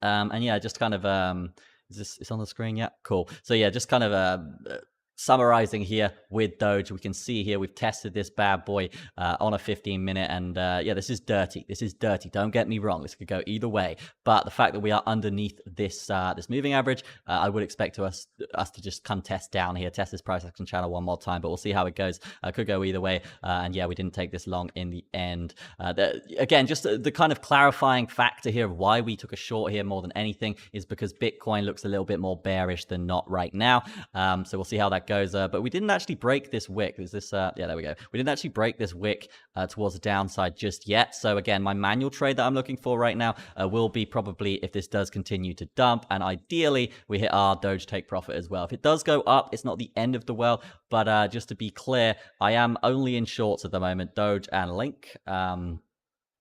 And yeah, just kind of, it's on the screen? Yeah, cool. So yeah, just kind of summarizing here with Doge, we can see here we've tested this bad boy on a 15-minute, and yeah, this is dirty. This is dirty. Don't get me wrong. This could go either way, but the fact that we are underneath this this moving average, I would expect us to just come test down here, test this price action channel one more time, but we'll see how it goes. Could go either way, and yeah, we didn't take this long in the end. Again, just the kind of clarifying factor here of why we took a short here more than anything is because Bitcoin looks a little bit more bearish than not right now. So we'll see how that goes, but we didn't actually break this wick. Is this yeah, there we go. We didn't actually break this wick towards the downside just yet. So again, my manual trade that I'm looking for right now will be probably if this does continue to dump, and ideally we hit our Doge take profit as well. If it does go up, it's not the end of the world, but just to be clear, I am only in shorts at the moment, Doge and Link, and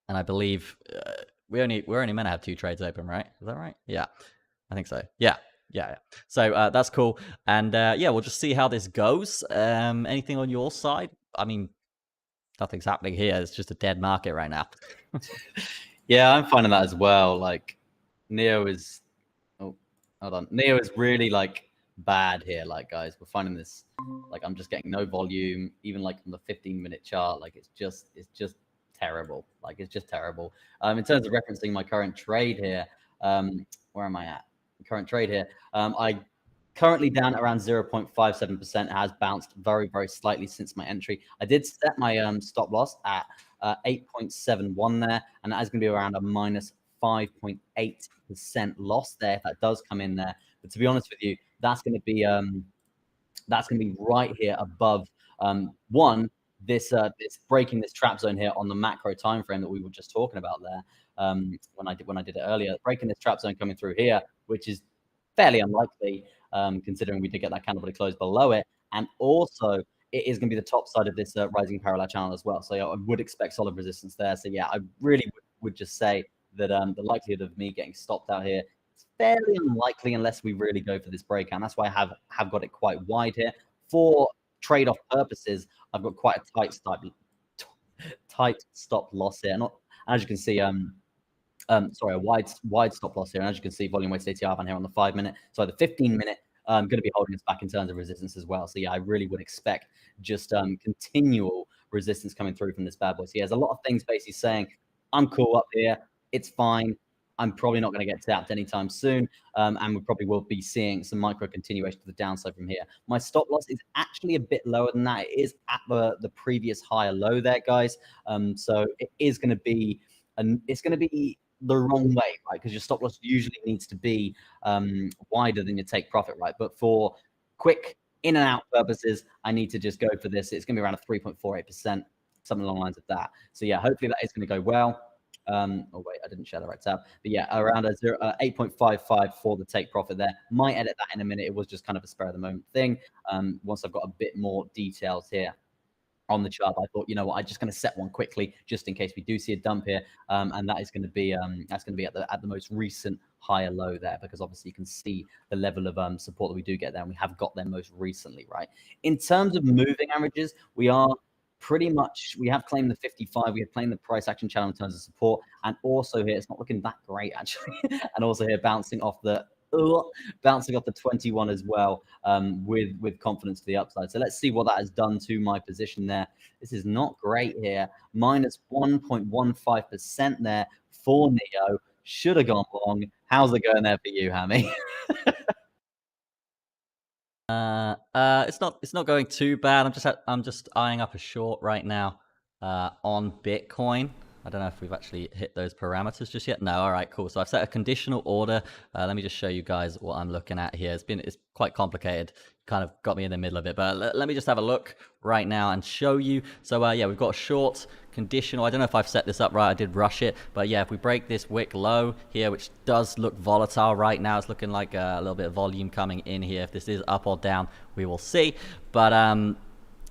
I believe we're only meant to have 2 trades open, right? Is that right? Yeah, I think so. Yeah. So that's cool, and yeah, we'll just see how this goes. Anything on your side? I mean, nothing's happening here. It's just a dead market right now. Yeah, I'm finding that as well. Like, Neo is, oh, hold on. Neo is really like bad here. Like, guys, we're finding this. Like, I'm just getting no volume, even like on the 15-minute chart. Like, it's just terrible. Like, it's just terrible. In terms of referencing my current trade here, where am I at? Current trade here. I currently down around 0.57%. It has bounced very, very slightly since my entry. I did set my stop loss at 8.71 there, and that is going to be around a minus 5.8% loss there if that does come in there. But to be honest with you, that's going to be right here above this breaking this trap zone here on the macro time frame that we were just talking about there. When I did it earlier, breaking this trap zone coming through here, which is fairly unlikely, considering we did get that candle to close below it, and also it is going to be the top side of this rising parallel channel as well. So yeah, I would expect solid resistance there. So yeah, I really would just say that the likelihood of me getting stopped out here is fairly unlikely unless we really go for this breakout. And that's why I have got it quite wide here. For trade-off purposes, I've got quite a tight stop loss here. Not, as you can see, sorry, a wide stop loss here. And as you can see, volume weighted ATR band here on the 5-minute. So the 15-minute going to be holding us back in terms of resistance as well. So yeah, I really would expect just continual resistance coming through from this bad boy. So yeah, there's a lot of things basically saying, I'm cool up here. It's fine. I'm probably not going to get tapped anytime soon. And we probably will be seeing some micro continuation to the downside from here. My stop loss is actually a bit lower than that. It is at the previous higher low there, guys. So it is going to be, it's going to be the wrong way, right? Because your stop loss usually needs to be wider than your take profit, right? But for quick in and out purposes, I need to just go for this. It's going to be around a 3.48%, something along the lines of that. So yeah, hopefully that is going to go well. Oh wait, I didn't share the right tab. But yeah, around a 8.55 for the take profit there. Might edit that in a minute. It was just kind of a spur of the moment thing. Once I've got a bit more details here on the chart, I thought, you know what, I'm just going to set one quickly just in case we do see a dump here, and that is going to be at the most recent higher low there, because obviously you can see the level of support that we do get there, and we have got there most recently, right? In terms of moving averages, we have claimed the 55, we have claimed the price action channel in terms of support, and also here it's not looking that great actually, and also here bouncing off the 21 as well, with confidence to the upside. So let's see what that has done to my position there. This is not great here. Minus 1.15% there for Neo. Should have gone long. How's it going there for you, Hammy? It's not going too bad. I'm just eyeing up a short right now on Bitcoin. I don't know if we've actually hit those parameters just yet. No, all right, cool. So I've set a conditional order. Let me just show you guys what I'm looking at here. It's quite complicated. Kind of got me in the middle of it, but let me just have a look right now and show you. So yeah, we've got a short conditional. I don't know if I've set this up right. I did rush it, but yeah, if we break this wick low here, which does look volatile right now, it's looking like a little bit of volume coming in here. If this is up or down, we will see. But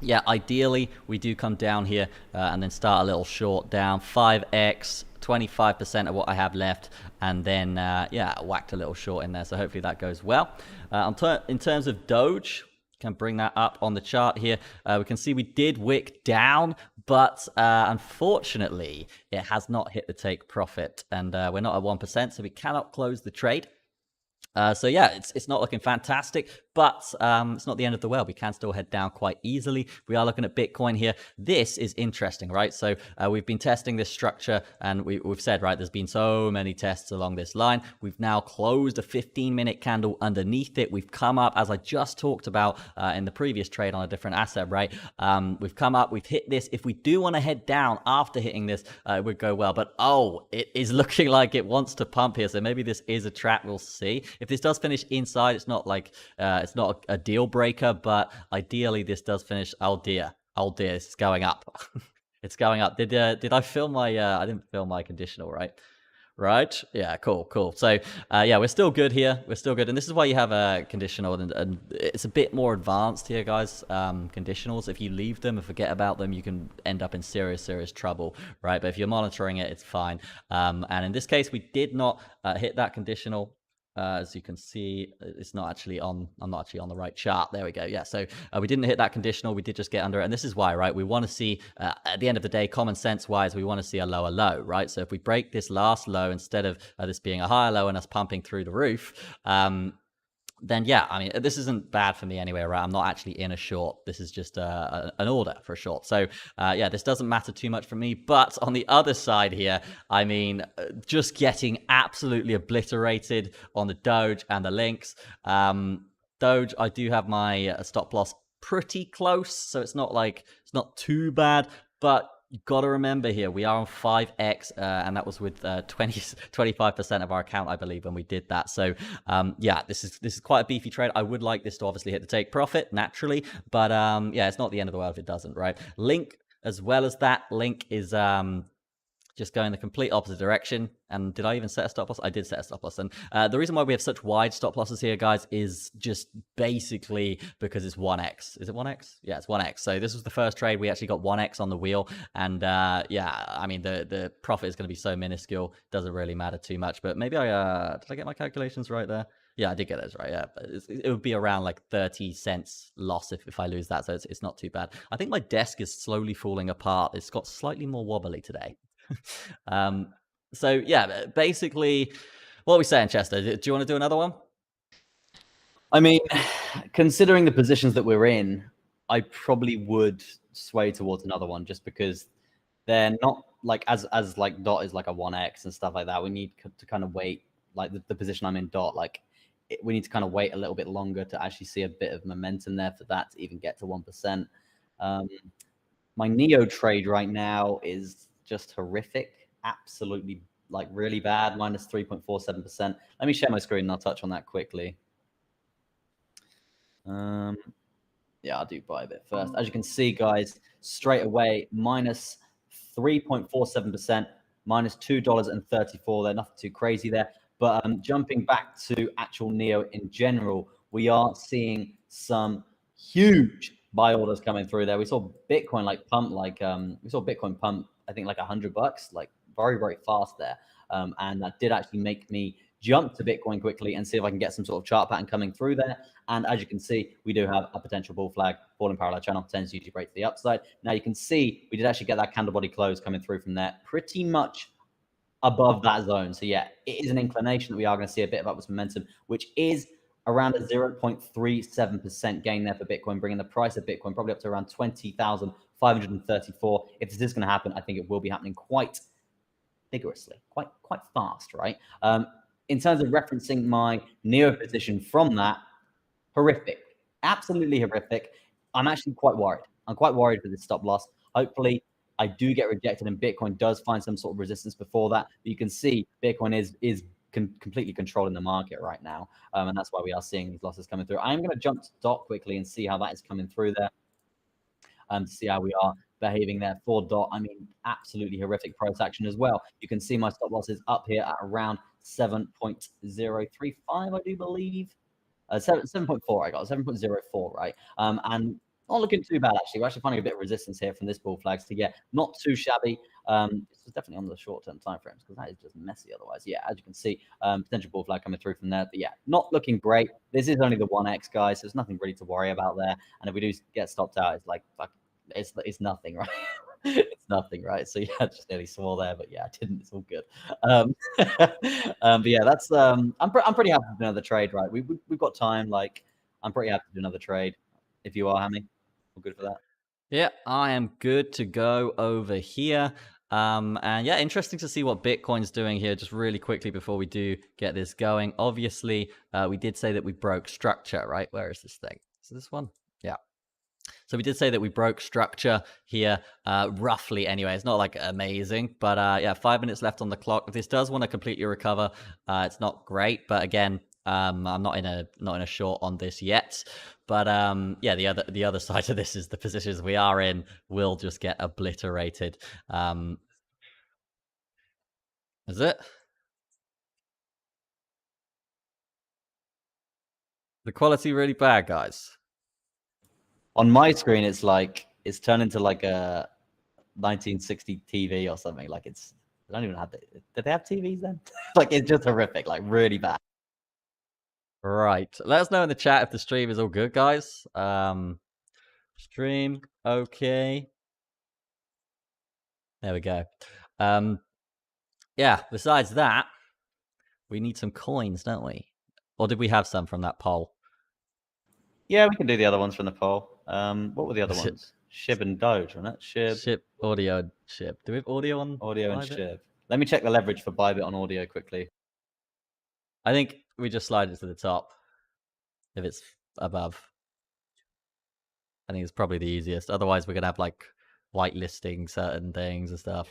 yeah, ideally we do come down here and then start a little short down 5x, 25% of what I have left, and then yeah, whacked a little short in there. So hopefully that goes well. In terms of Doge, can bring that up on the chart here. We can see we did wick down, but unfortunately it has not hit the take profit, and we're not at 1%, so we cannot close the trade. So yeah, it's not looking fantastic, but it's not the end of the world. We can still head down quite easily. We are looking at Bitcoin here. This is interesting, right? So we've been testing this structure, and we've said, right, there's been so many tests along this line. We've now closed a 15-minute candle underneath it. We've come up, as I just talked about in the previous trade on a different asset, right? We've come up, we've hit this. If we do want to head down after hitting this, it would go well. But oh, it is looking like it wants to pump here. So maybe this is a trap. We'll see. If this does finish inside, it's not like it's not a deal breaker, but ideally this does finish. Oh dear, it's going up. It's going up. Did I film my I didn't film my conditional, right? Yeah, cool. So yeah, we're still good here. We're still good, and this is why you have a conditional, and it's a bit more advanced here, guys. Conditionals, if you leave them and forget about them, you can end up in serious trouble, right? But if you're monitoring it, it's fine. And in this case, we did not hit that conditional. As you can see, it's not actually on. I'm not actually on the right chart. There we go. Yeah. So we didn't hit that conditional. We did just get under it, and this is why, right? We want to see at the end of the day, common sense wise, we want to see a lower low, right? So if we break this last low instead of this being a higher low and us pumping through the roof, then yeah, I mean, this isn't bad for me anyway, right? I'm not actually in a short. This is just an order for a short. So yeah, this doesn't matter too much for me. But on the other side here, I mean, just getting absolutely obliterated on the Doge and the links. Doge, I do have my stop loss pretty close, so it's not too bad. But you got to remember here, we are on 5x, and that was with 25% of our account, I believe, when we did that. So, yeah, this is quite a beefy trade. I would like this to obviously hit the take profit naturally, but yeah, it's not the end of the world if it doesn't, right? Link, as well as that, Link is just going the complete opposite direction. And did I even set a stop loss? I did set a stop loss. And the reason why we have such wide stop losses here, guys, is just basically because it's 1x. Is it 1x? Yeah, it's 1x. So this was the first trade. We actually got 1x on the wheel. And yeah, I mean, the profit is going to be so minuscule. Doesn't really matter too much. But maybe did I get my calculations right there? Yeah, I did get those right. Yeah, but it would be around like 30 cents loss if I lose that. So it's not too bad. I think my desk is slowly falling apart. It's got slightly more wobbly today. So yeah, basically, what are we saying, Chester? Do you want to do another one? I mean, considering the positions that we're in, I probably would sway towards another one just because they're not like as like dot is like a 1x and stuff like that. We need to kind of wait, like the position I'm in dot, like we need to kind of wait a little bit longer to actually see a bit of momentum there for that to even get to 1%. My Neo trade right now is just horrific, absolutely like really bad, minus 3.47%. Let me share my screen and I'll touch on that quickly. Yeah, I'll do Bybit first. As you can see, guys, straight away, minus 3.47%, minus $2.34 there. Nothing too crazy there. But jumping back to actual Neo in general, we are seeing some huge buy orders coming through there. We saw Bitcoin like pump, like we saw Bitcoin pump, I think like $100, like very, very fast there. And that did actually make me jump to Bitcoin quickly and see if I can get some sort of chart pattern coming through there. And as you can see, we do have a potential bull flag, falling parallel channel, tends to usually break to the upside. Now you can see we did actually get that candle body close coming through from there, pretty much above that zone. So yeah, it is an inclination that we are going to see a bit of upwards momentum, which is around a 0.37% gain there for Bitcoin, bringing the price of Bitcoin probably up to around 20,534. If this is going to happen, I think it will be happening quite vigorously, quite fast, right? In terms of referencing my Neo position from that, horrific, absolutely horrific. I'm actually quite worried. I'm quite worried for this stop loss. Hopefully, I do get rejected and Bitcoin does find some sort of resistance before that. But you can see Bitcoin is completely controlling the market right now, and that's why we are seeing these losses coming through. I'm going to jump to dot quickly and see how that is coming through there, to see how we are behaving there for dot. I mean, absolutely horrific price action as well. You can see my stop loss is up here at around 7.035, I do believe. 7.4, I got 7.04, right? And not looking too bad, actually. We're actually finding a bit of resistance here from this bull flag. So, yeah, not too shabby. This is definitely on the short-term time frames because that is just messy otherwise. Yeah, as you can see, potential bull flag coming through from there. But, yeah, not looking great. This is only the 1x, guys. So there's nothing really to worry about there. And if we do get stopped out, it's like, it's nothing, right? It's nothing, right? So yeah, just nearly swore there, but yeah, I didn't. It's all good. But yeah, that's I'm pretty happy to do another trade, right? We've got time. Like, I'm pretty happy to do another trade. If you are, Hammy, we're good for that. Yeah, I am good to go over here. And yeah, interesting to see what Bitcoin's doing here just really quickly before we do get this going. Obviously, we did say that we broke structure, right? Where is this thing? Is this one? Yeah. So we did say that we broke structure here, roughly anyway. It's not like amazing, but yeah, 5 minutes left on the clock. If this does want to completely recover, it's not great. But again, I'm not in a short on this yet. But yeah, the other side of this is the positions we are in will just get obliterated. Is it? The quality really bad, guys. On my screen, it's like it's turned into like a 1960 TV or something. Like I don't even have it. Did they have TVs then? Like it's just horrific, like really bad. Right. Let us know in the chat if the stream is all good, guys. Stream okay. There we go. Yeah, besides that, we need some coins, don't we? Or did we have some from that poll? Yeah, we can do the other ones from the poll. What were the other ones? Shib and Doge, wasn't it? Shib, audio, and Shib. Do we have audio on? Audio and Shib. Let me check the leverage for Bybit on audio quickly. I think we just slide it to the top if it's above. I think it's probably the easiest. Otherwise, we're going to have like whitelisting certain things and stuff.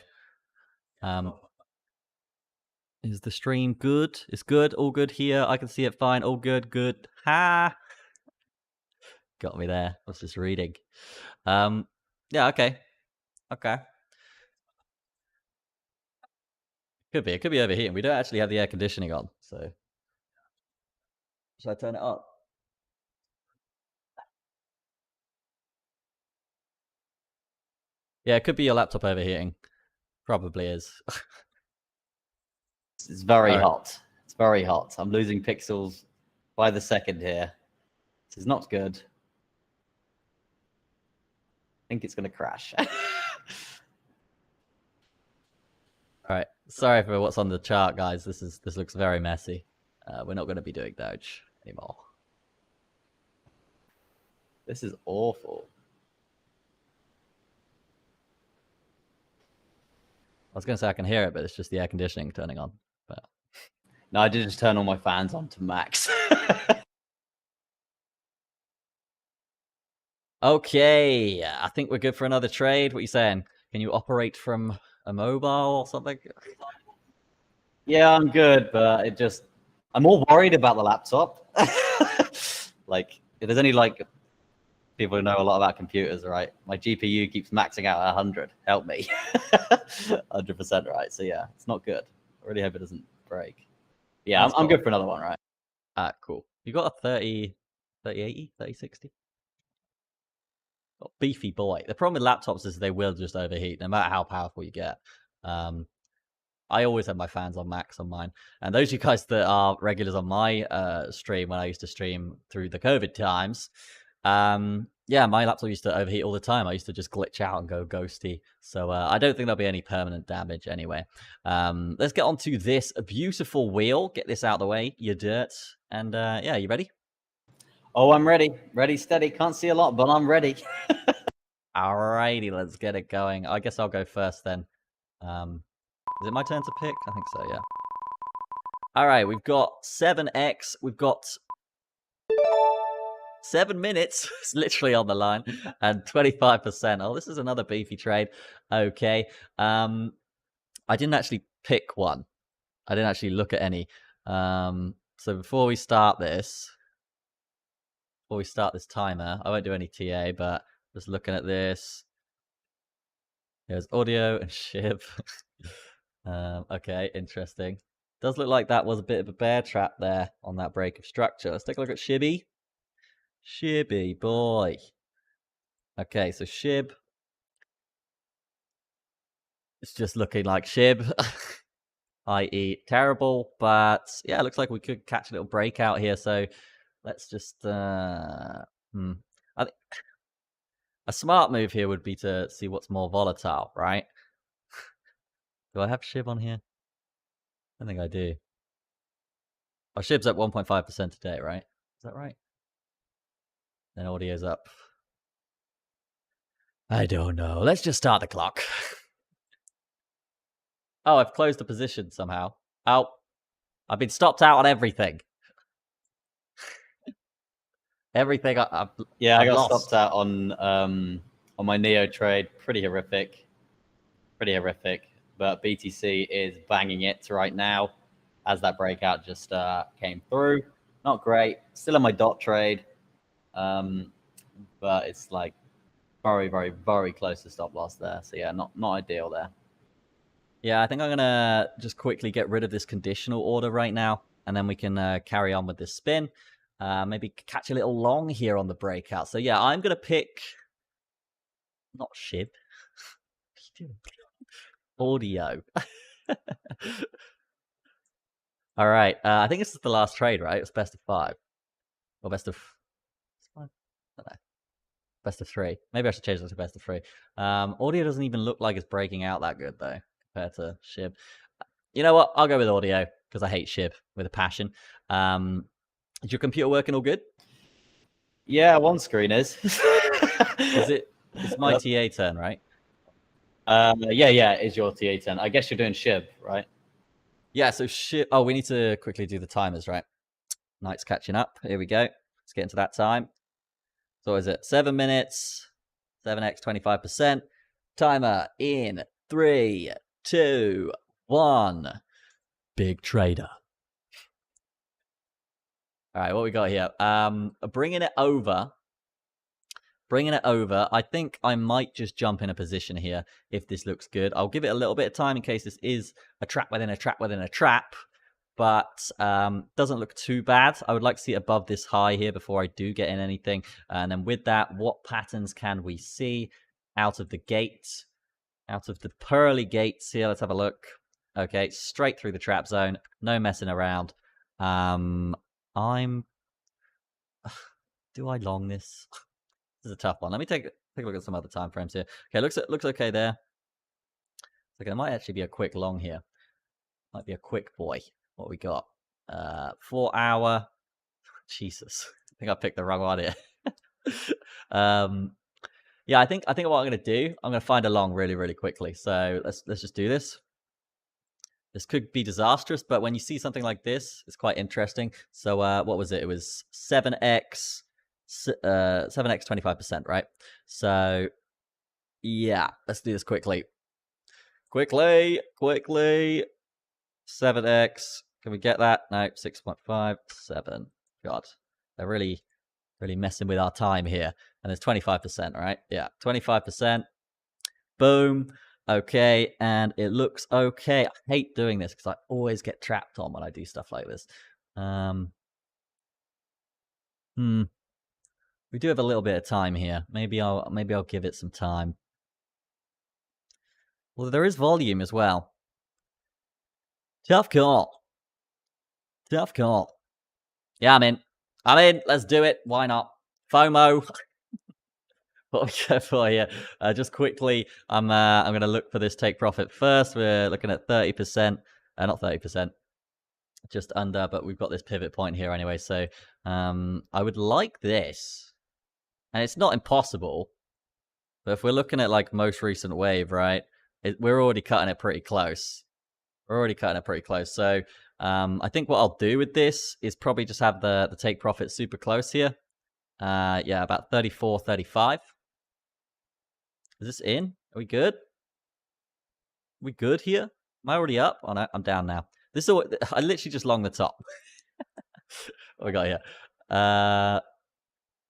Is the stream good? It's good. All good here. I can see it fine. All good. Good. Ha! Got me there. I was just reading. Yeah. Okay. Okay. Could be. It could be overheating. We don't actually have the air conditioning on, so should I turn it up? Yeah, it could be your laptop overheating. Probably is. It's very hot. It's very hot. I'm losing pixels by the second here. This is not good. I think it's going to crash. All right. Sorry for what's on the chart, guys. This looks very messy. We're not going to be doing Doge anymore. This is awful. I was going to say I can hear it, but it's just the air conditioning turning on. But no, I did just turn all my fans on to max. Okay, I think we're good for another trade. What are you saying? Can you operate from a mobile or something? Yeah, I'm good, but I'm more worried about the laptop. Like, if there's any like people who know a lot about computers, right? My GPU keeps maxing out at 100. Help me. 100%, right? So yeah, it's not good. I really hope it doesn't break. Yeah, I'm good for another one, right? Cool. You got a 3080, 3060? Beefy boy. The problem with laptops is they will just overheat no matter how powerful you get. I always have my fans on max on mine. And those of you guys that are regulars on my stream when I used to stream through the COVID times, yeah, my laptop used to overheat all the time. I used to just glitch out and go ghosty. So I don't think there'll be any permanent damage anyway. Let's get on to this beautiful wheel. Get this out of the way, you dirt. And yeah, you ready? Oh, I'm ready. Ready, steady. Can't see a lot, but I'm ready. Alrighty, let's get it going. I guess I'll go first then. Is it my turn to pick? I think so, yeah. All right, we've got 7x. We've got 7 minutes. It's literally on the line. And 25%. Oh, this is another beefy trade. Okay. I didn't actually pick one. I didn't actually look at any. So before we start this timer, I won't do any TA, but just looking at this. There's audio and shib. Okay, interesting. Does look like that was a bit of a bear trap there on that break of structure. Let's take a look at Shibby. Shibby boy. Okay, so Shib. It's just looking like Shib, i.e. terrible. But yeah, it looks like we could catch a little breakout here. So let's just... I think a smart move here would be to see what's more volatile, right? Do I have Shib on here? I think I do. Oh, Shib's up 1.5% today, right? Is that right? Then audio's up. I don't know. Let's just start the clock. Oh, I've closed the position somehow. Oh, I've been stopped out on everything. Everything I've got lost. stopped out on my Neo trade. Pretty horrific. But BTC is banging it right now as that breakout just came through. Not great. Still on my dot trade. But it's like very, very, very close to stop loss there. So yeah, not ideal there. Yeah, I think I'm going to just quickly get rid of this conditional order right now. And then we can carry on with this spin. Maybe catch a little long here on the breakout. So yeah, I'm going to pick... Not Shib. Audio. All right. I think this is the last trade, right? It's best of 5. Or best of... I don't know. Best of 3. Maybe I should change it to best of 3. Audio doesn't even look like it's breaking out that good, though, compared to Shib. You know what? I'll go with audio, because I hate Shib with a passion. Is your computer working all good? Yeah, one screen is. It's my TA turn, right? Yeah, it's your TA turn. I guess you're doing Shib, right? Yeah, so Shib... Oh, we need to quickly do the timers, right? Night's catching up. Here we go. Let's get into that time. So what is it? 7 minutes. 7x, 25%. Timer in 3, 2, 1. Big trader. All right, what we got here? Bringing it over. I think I might just jump in a position here if this looks good. I'll give it a little bit of time in case this is a trap within a trap within a trap. But doesn't look too bad. I would like to see it above this high here before I do get in anything. And then with that, what patterns can we see out of the gate? Out of the pearly gates here, let's have a look. Okay, straight through the trap zone. No messing around. Do I long this? This is a tough one. Let me take a look at some other time frames here. Okay, looks okay there. Okay, there might actually be a quick long here. Might be a quick boy. What we got? 4 hour. Jesus, I think I picked the wrong one here. Yeah, I think what I'm gonna do, I'm gonna find a long really quickly. So let's just do this. This could be disastrous, but when you see something like this, it's quite interesting. So what was it? It was 7x, 25%, right? So yeah, let's do this quickly. Quickly. 7x. Can we get that? No, 6.57. God, they're really messing with our time here. And there's 25%, right? Yeah, 25%. Boom. Okay, and it looks okay. I hate doing this because I always get trapped on when I do stuff like this. We do have a little bit of time here. Maybe I'll give it some time. Well, there is volume as well. Tough call. Yeah, I'm in. Let's do it. Why not? FOMO. What we go for here? Just quickly, I'm going to look for this take profit first. We're looking at 30%. Not 30%. Just under, but we've got this pivot point here anyway. So I would like this. And it's not impossible. But if we're looking at like most recent wave, right? We're already cutting it pretty close. So I think what I'll do with this is probably just have the take profit super close here. Yeah, about 34, 35. Is this in? Are we good? We good here? Am I already up? Oh no, I'm down now. I literally just long the top. What we got here?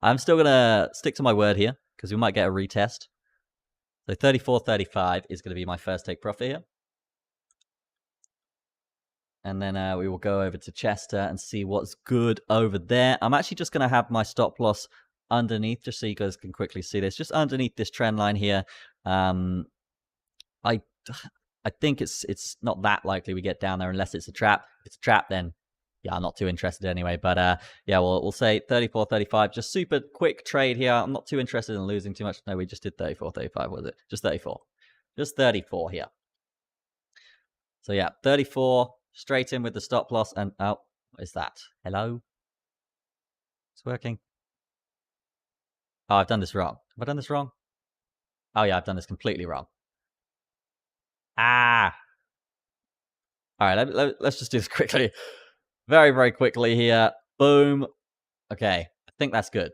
I'm still gonna stick to my word here because we might get a retest. So 34, 35 is going to be my first take profit here. And then we will go over to Chester and see what's good over there. I'm actually just going to have my stop loss underneath, just so you guys can quickly see this. Just underneath this trend line here. I think it's not that likely we get down there unless it's a trap. If it's a trap, then yeah, I'm not too interested anyway. But yeah, we'll say 34, 35. Just super quick trade here. I'm not too interested in losing too much. No, we just did 34, 35, was it? Just 34. Just 34 here. So yeah, 34, straight in with the stop loss. And oh, what is that? Hello? It's working. Oh, I've done this wrong. Have I done this wrong? Oh yeah, I've done this completely wrong. Ah. All right, let's just do this quickly. Very quickly here. Boom. Okay, I think that's good.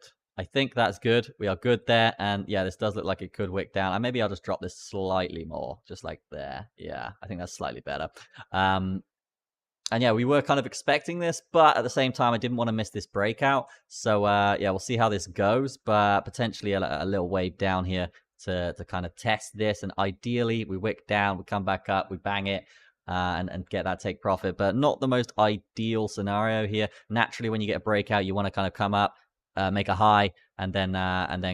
We are good there. And yeah, this does look like it could wick down. And maybe I'll just drop this slightly more, just like there. Yeah, I think that's slightly better. And yeah, we were kind of expecting this, but at the same time, I didn't want to miss this breakout. So yeah, we'll see how this goes, but potentially a little wave down here to kind of test this. And ideally, we wick down, we come back up, we bang it. And get that take profit, but not the most ideal scenario here. Naturally, when you get a breakout, you want to kind of come up, make a high, and then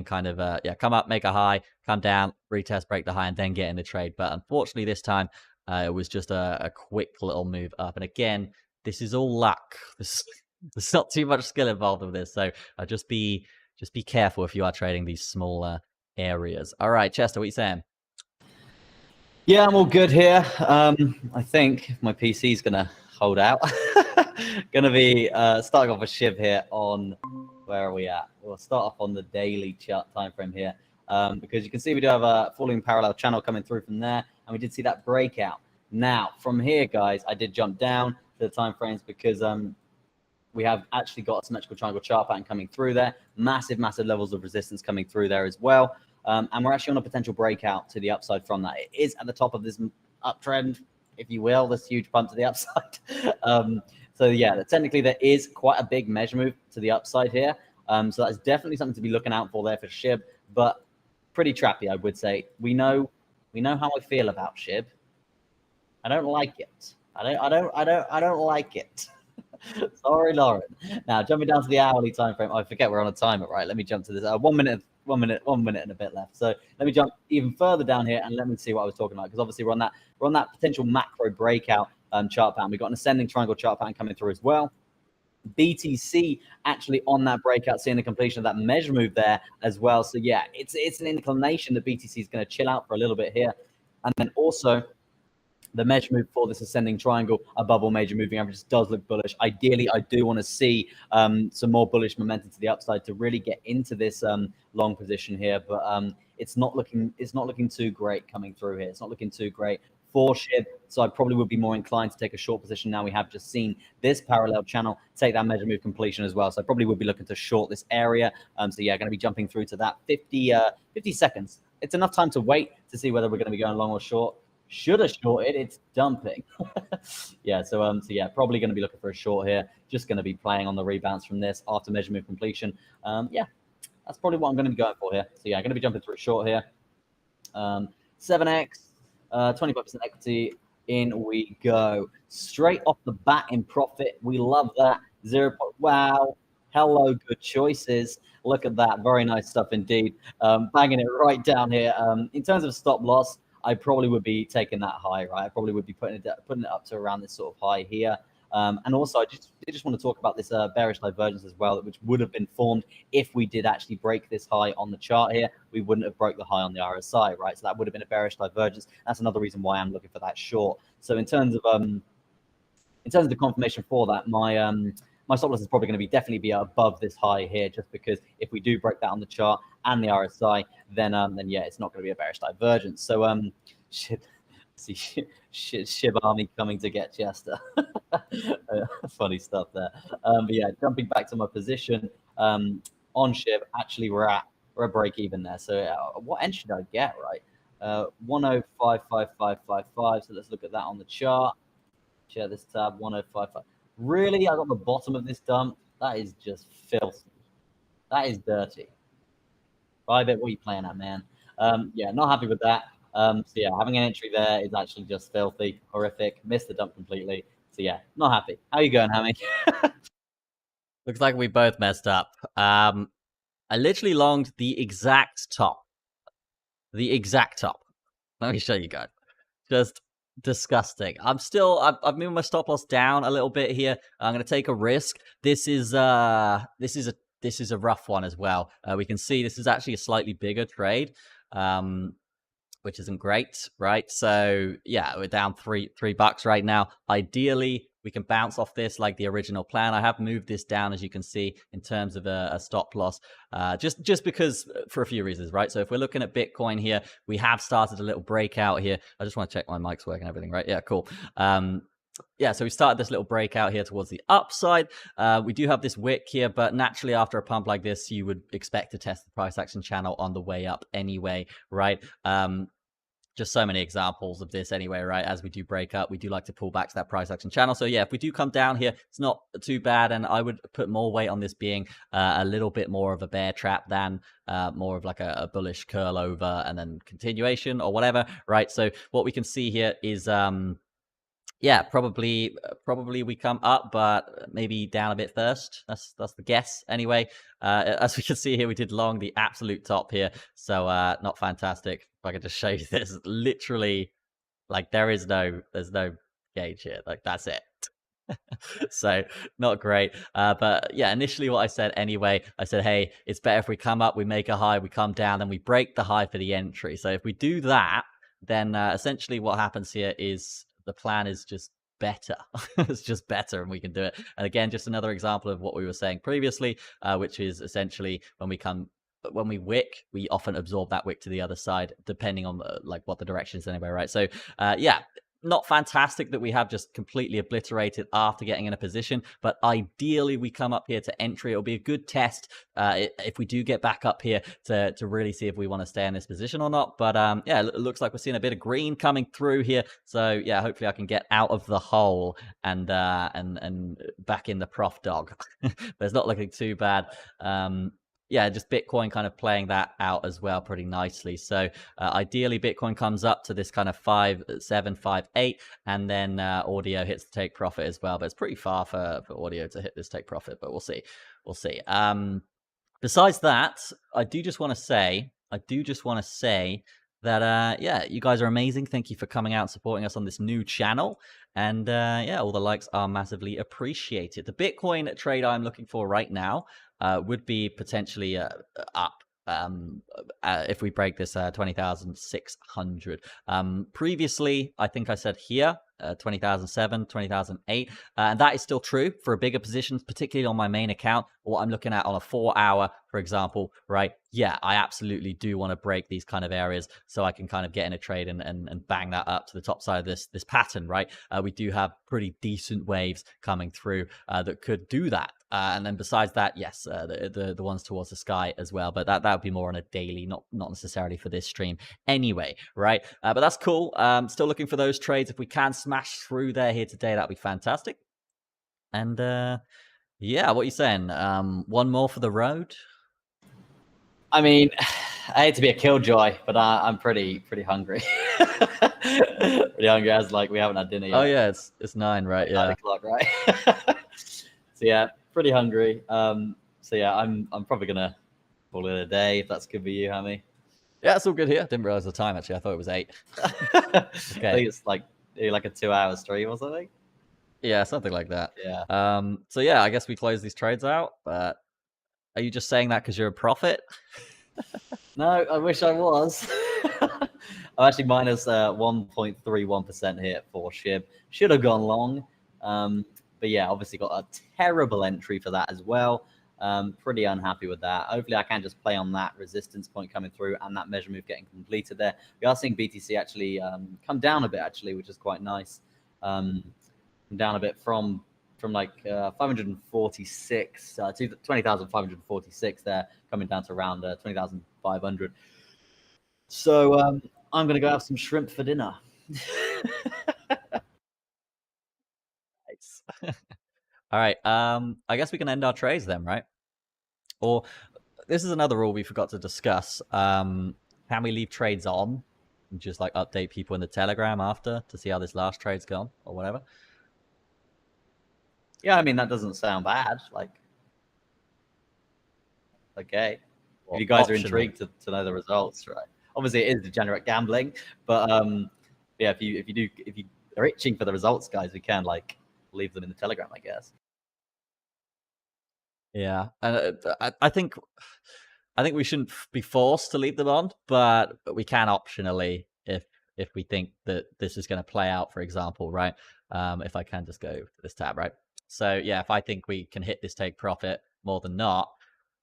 kind of yeah, come up, make a high, come down, retest, break the high, and then get in the trade. But unfortunately, this time it was just a quick little move up. And again, this is all luck. There's not too much skill involved with this, so just be careful if you are trading these smaller areas. All right, Chester, what are you saying? Yeah, I'm all good here. I think my PC is going to hold out. Going to be starting off a shiv here on, where are we at? We'll start off on the daily chart time frame here, because you can see we do have a falling parallel channel coming through from there, and we did see that breakout. Now, from here, guys, I did jump down to the time frames because we have actually got a symmetrical triangle chart pattern coming through there. Massive levels of resistance coming through there as well. and we're actually on a potential breakout to the upside from that. It is at the top of this uptrend, if you will, this huge pump to the upside. So yeah, technically there is quite a big measure move to the upside here. So that's definitely something to be looking out for there for SHIB, but pretty trappy, I would say. We know how I feel about SHIB. I don't like it. I don't like it. Sorry, Lauren. Now jumping down to the hourly time frame. I forget we're on a timer, right? Let me jump to this. 1 minute and a bit left. So let me jump even further down here and let me see what I was talking about, because obviously we're on that potential macro breakout chart pattern. We've got an ascending triangle chart pattern coming through as well. BTC actually on that breakout, seeing the completion of that measure move there as well. So yeah, it's an inclination that BTC is going to chill out for a little bit here, and then also the measure move for this ascending triangle above all major moving averages does look bullish. Ideally, I do want to see some more bullish momentum to the upside to really get into this long position here, but it's not looking too great coming through here. It's not looking too great for SHIB, so I probably would be more inclined to take a short position. Now we have just seen this parallel channel take that measure move completion as well, so I probably would be looking to short this area. So yeah, going to be jumping through to that 50 seconds. It's enough time to wait to see whether we're going to be going long or short. Should have shorted, it's dumping. Yeah, so yeah, probably going to be looking for a short here. Just going to be playing on the rebounds from this after measure move completion. Yeah, that's probably what I'm going to be going for here. So yeah, I'm going to be jumping through a short here. 7x, 25% equity, in we go. Straight off the bat in profit. We love that. 0. Wow. Hello, good choices. Look at that. Very nice stuff indeed. Banging it right down here. In terms of stop loss, I probably would be taking that high, right? I probably would be putting it up to around this sort of high here. And also, I just want to talk about this bearish divergence as well, which would have been formed if we did actually break this high on the chart here. We wouldn't have broke the high on the RSI, right? So that would have been a bearish divergence. That's another reason why I'm looking for that short. So in terms of the confirmation for that, my stop loss is probably going to definitely be above this high here, just because if we do break that on the chart and the RSI, then yeah, it's not going to be a bearish divergence. So SHIB army coming to get Chester. Funny stuff there. But yeah, jumping back to my position on SHIB, actually we're at break even there. So what end should I get, right? 10555555. So let's look at that on the chart. Share this tab, 1055. Really, I got the bottom of this dump. That is just filthy. That is dirty. Private, what are you playing at, man? Yeah, not happy with that. So yeah, having an entry there is actually just filthy, horrific. Missed the dump completely. So yeah, not happy. How you going, Hammy? Looks like we both messed up. I literally longed the exact top. The exact top. Let me show you guys. Just disgusting. I've moved my stop loss down a little bit here. I'm going to take a risk. This is a rough one as well. We can see this is actually a slightly bigger trade, which isn't great, right? So yeah, we're down $3 right now. Ideally, we can bounce off this like the original plan. I have moved this down, as you can see, in terms of a stop loss, just because for a few reasons, right? So if we're looking at Bitcoin here, we have started a little breakout here. I just want to check my mic's working and everything, right? Yeah, cool. Yeah, so we started this little breakout here towards the upside. We do have this wick here, but naturally after a pump like this, you would expect to test the price action channel on the way up anyway, right? Just so many examples of this anyway, right? As we do break up, we do like to pull back to that price action channel. So yeah, if we do come down here, it's not too bad. And I would put more weight on this being a little bit more of a bear trap than more of like a bullish curl over and then continuation or whatever, right? So what we can see here is yeah, probably we come up, but maybe down a bit first. That's the guess anyway. As we can see here, we did long the absolute top here, so not fantastic. If I could just show you this, literally, like there's no gauge here. Like that's it. So not great. But yeah, initially what I said anyway, I said, hey, it's better if we come up, we make a high, we come down, then we break the high for the entry. So if we do that, then essentially what happens here is the plan is just better. It's just better and we can do it. And again, just another example of what we were saying previously, which is essentially when we wick, we often absorb that wick to the other side, depending on like what the direction is anyway, right? So yeah, not fantastic that we have just completely obliterated after getting in a position, but ideally we come up here to entry. It'll be a good test if we do get back up here to really see if we want to stay in this position or not. But yeah, it looks like we're seeing a bit of green coming through here. So yeah, hopefully I can get out of the hole and back in the prof dog. But it's not looking too bad. Yeah, just Bitcoin kind of playing that out as well pretty nicely. So ideally, Bitcoin comes up to this kind of 5.7, 5.8, and then audio hits the take profit as well. But it's pretty far for audio to hit this take profit, but we'll see. We'll see. Besides that, I do just want to say that yeah, you guys are amazing. Thank you for coming out and supporting us on this new channel. And yeah, all the likes are massively appreciated. The Bitcoin trade I'm looking for right now would be potentially up if we break this 20,600. Previously, I think I said here 20,007, 20,008, and that is still true for a bigger positions, particularly on my main account. What I'm looking at on a 4 hour, for example, right? Yeah, I absolutely do want to break these kind of areas so I can kind of get in a trade and bang that up to the top side of this pattern, right? We do have pretty decent waves coming through that could do that. And then besides that, yes, the ones towards the sky as well, but that would be more on a daily, not necessarily for this stream anyway, right? But that's cool. Still looking for those trades. If we can smash through there here today, that'd be fantastic. And yeah, what are you saying? One more for the road? I mean, I hate to be a killjoy, but I'm pretty hungry. Pretty hungry, as like we haven't had dinner yet. Oh yeah, it's 9, right? Yeah, 9 o'clock, right? So yeah, pretty hungry. So yeah, I'm probably gonna call it a day if that's good for you, Hammy. Yeah, it's all good here. Didn't realize the time actually. I thought it was 8. Okay. I think it's like a 2-hour stream or something. Yeah, something like that. Yeah. So yeah, I guess we close these trades out. But are you just saying that because you're a prophet? No, I wish I was. I'm actually minus 1.31% here for SHIB. Should have gone long. But yeah, obviously got a terrible entry for that as well. Pretty unhappy with that. Hopefully I can just play on that resistance point coming through and that measure move getting completed there. We are seeing BTC actually come down a bit actually, which is quite nice. Come down a bit from like 546 to 20,546 there, coming down to around 20,500. So I'm gonna go have some shrimp for dinner. Nice. All right. I guess we can end our trades then, right? Or this is another rule we forgot to discuss. Can we leave trades on and just like update people in the Telegram after to see how this last trade's gone or whatever? Yeah, I mean that doesn't sound bad. Like, okay, if you guys are intrigued to know the results, right? Obviously, it is degenerate gambling, but yeah, if you are itching for the results, guys, we can like leave them in the Telegram, I guess. Yeah, and I think we shouldn't be forced to leave them on, but we can optionally if we think that this is going to play out, for example, right? If I can just go to this tab, right? So yeah, if I think we can hit this take profit more than not,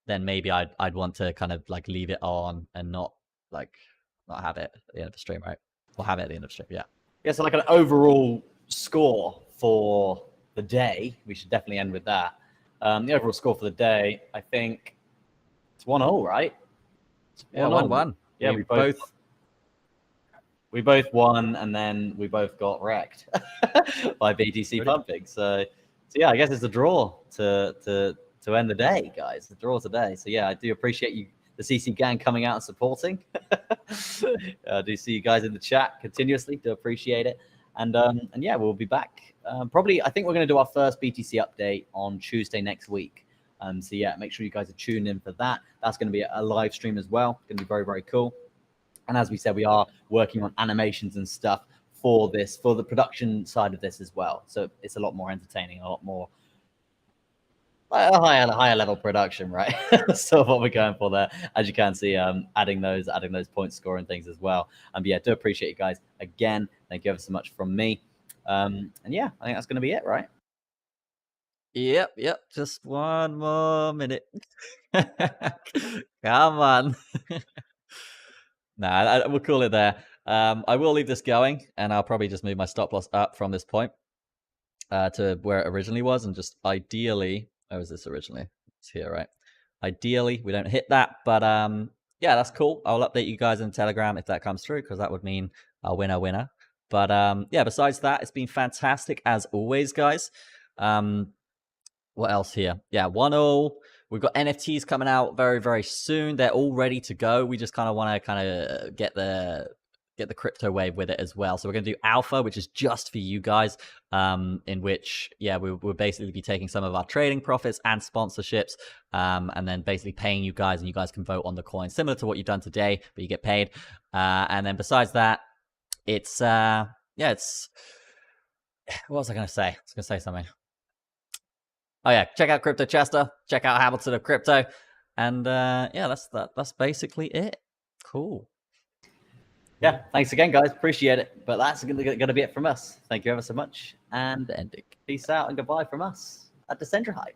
then maybe I'd want to kind of like leave it on and not have it at the end of the stream, right? Or have it at the end of the stream, yeah. Yeah, so like an overall score for the day, we should definitely end with that. The overall score for the day, I think it's 1-0, right? Yeah, 1-1. Yeah, we both won, and then we both got wrecked by BTC pumping. So yeah, I guess it's a draw to end the day, guys. The draw today. So yeah, I do appreciate you, the CC gang, coming out and supporting. I do see you guys in the chat continuously. Do appreciate it. And yeah, we'll be back. Probably, I think we're going to do our first BTC update on Tuesday next week. So yeah, make sure you guys are tuned in for that. That's going to be a live stream as well. It's going to be very, very cool. And as we said, we are working on animations and stuff for this, for the production side of this as well. So it's a lot more entertaining, a lot more a higher level production, right? So what we're going for there, as you can see, adding those point scoring things as well. And yeah, do appreciate you guys again. Thank you ever so much from me. And yeah, I think that's going to be it, right? Yep. Just one more minute. Come on. Nah, we'll call it there. I will leave this going, and I'll probably just move my stop loss up from this point to where it originally was, and just ideally, where was this originally? It's here, right? Ideally, we don't hit that, but yeah, that's cool. I'll update you guys in Telegram if that comes through, because that would mean a winner. But yeah, besides that, it's been fantastic as always, guys. What else here? Yeah, 1-0. We've got NFTs coming out very, very soon. They're all ready to go. We just kind of want to get the crypto wave with it as well. So we're going to do alpha, which is just for you guys, in which, yeah, we'll basically be taking some of our trading profits and sponsorships, and then basically paying you guys, and you guys can vote on the coin, similar to what you've done today, but you get paid. And then besides that, it's, yeah, it's, what was I going to say? I was going to say something. Oh yeah, check out Crypto Chester, check out Hamilton of Crypto, and yeah, that's basically it. Cool. Yeah, thanks again, guys. Appreciate it. But that's going to be it from us. Thank you ever so much, and Ending. peace out and goodbye from us at decentraHYPE.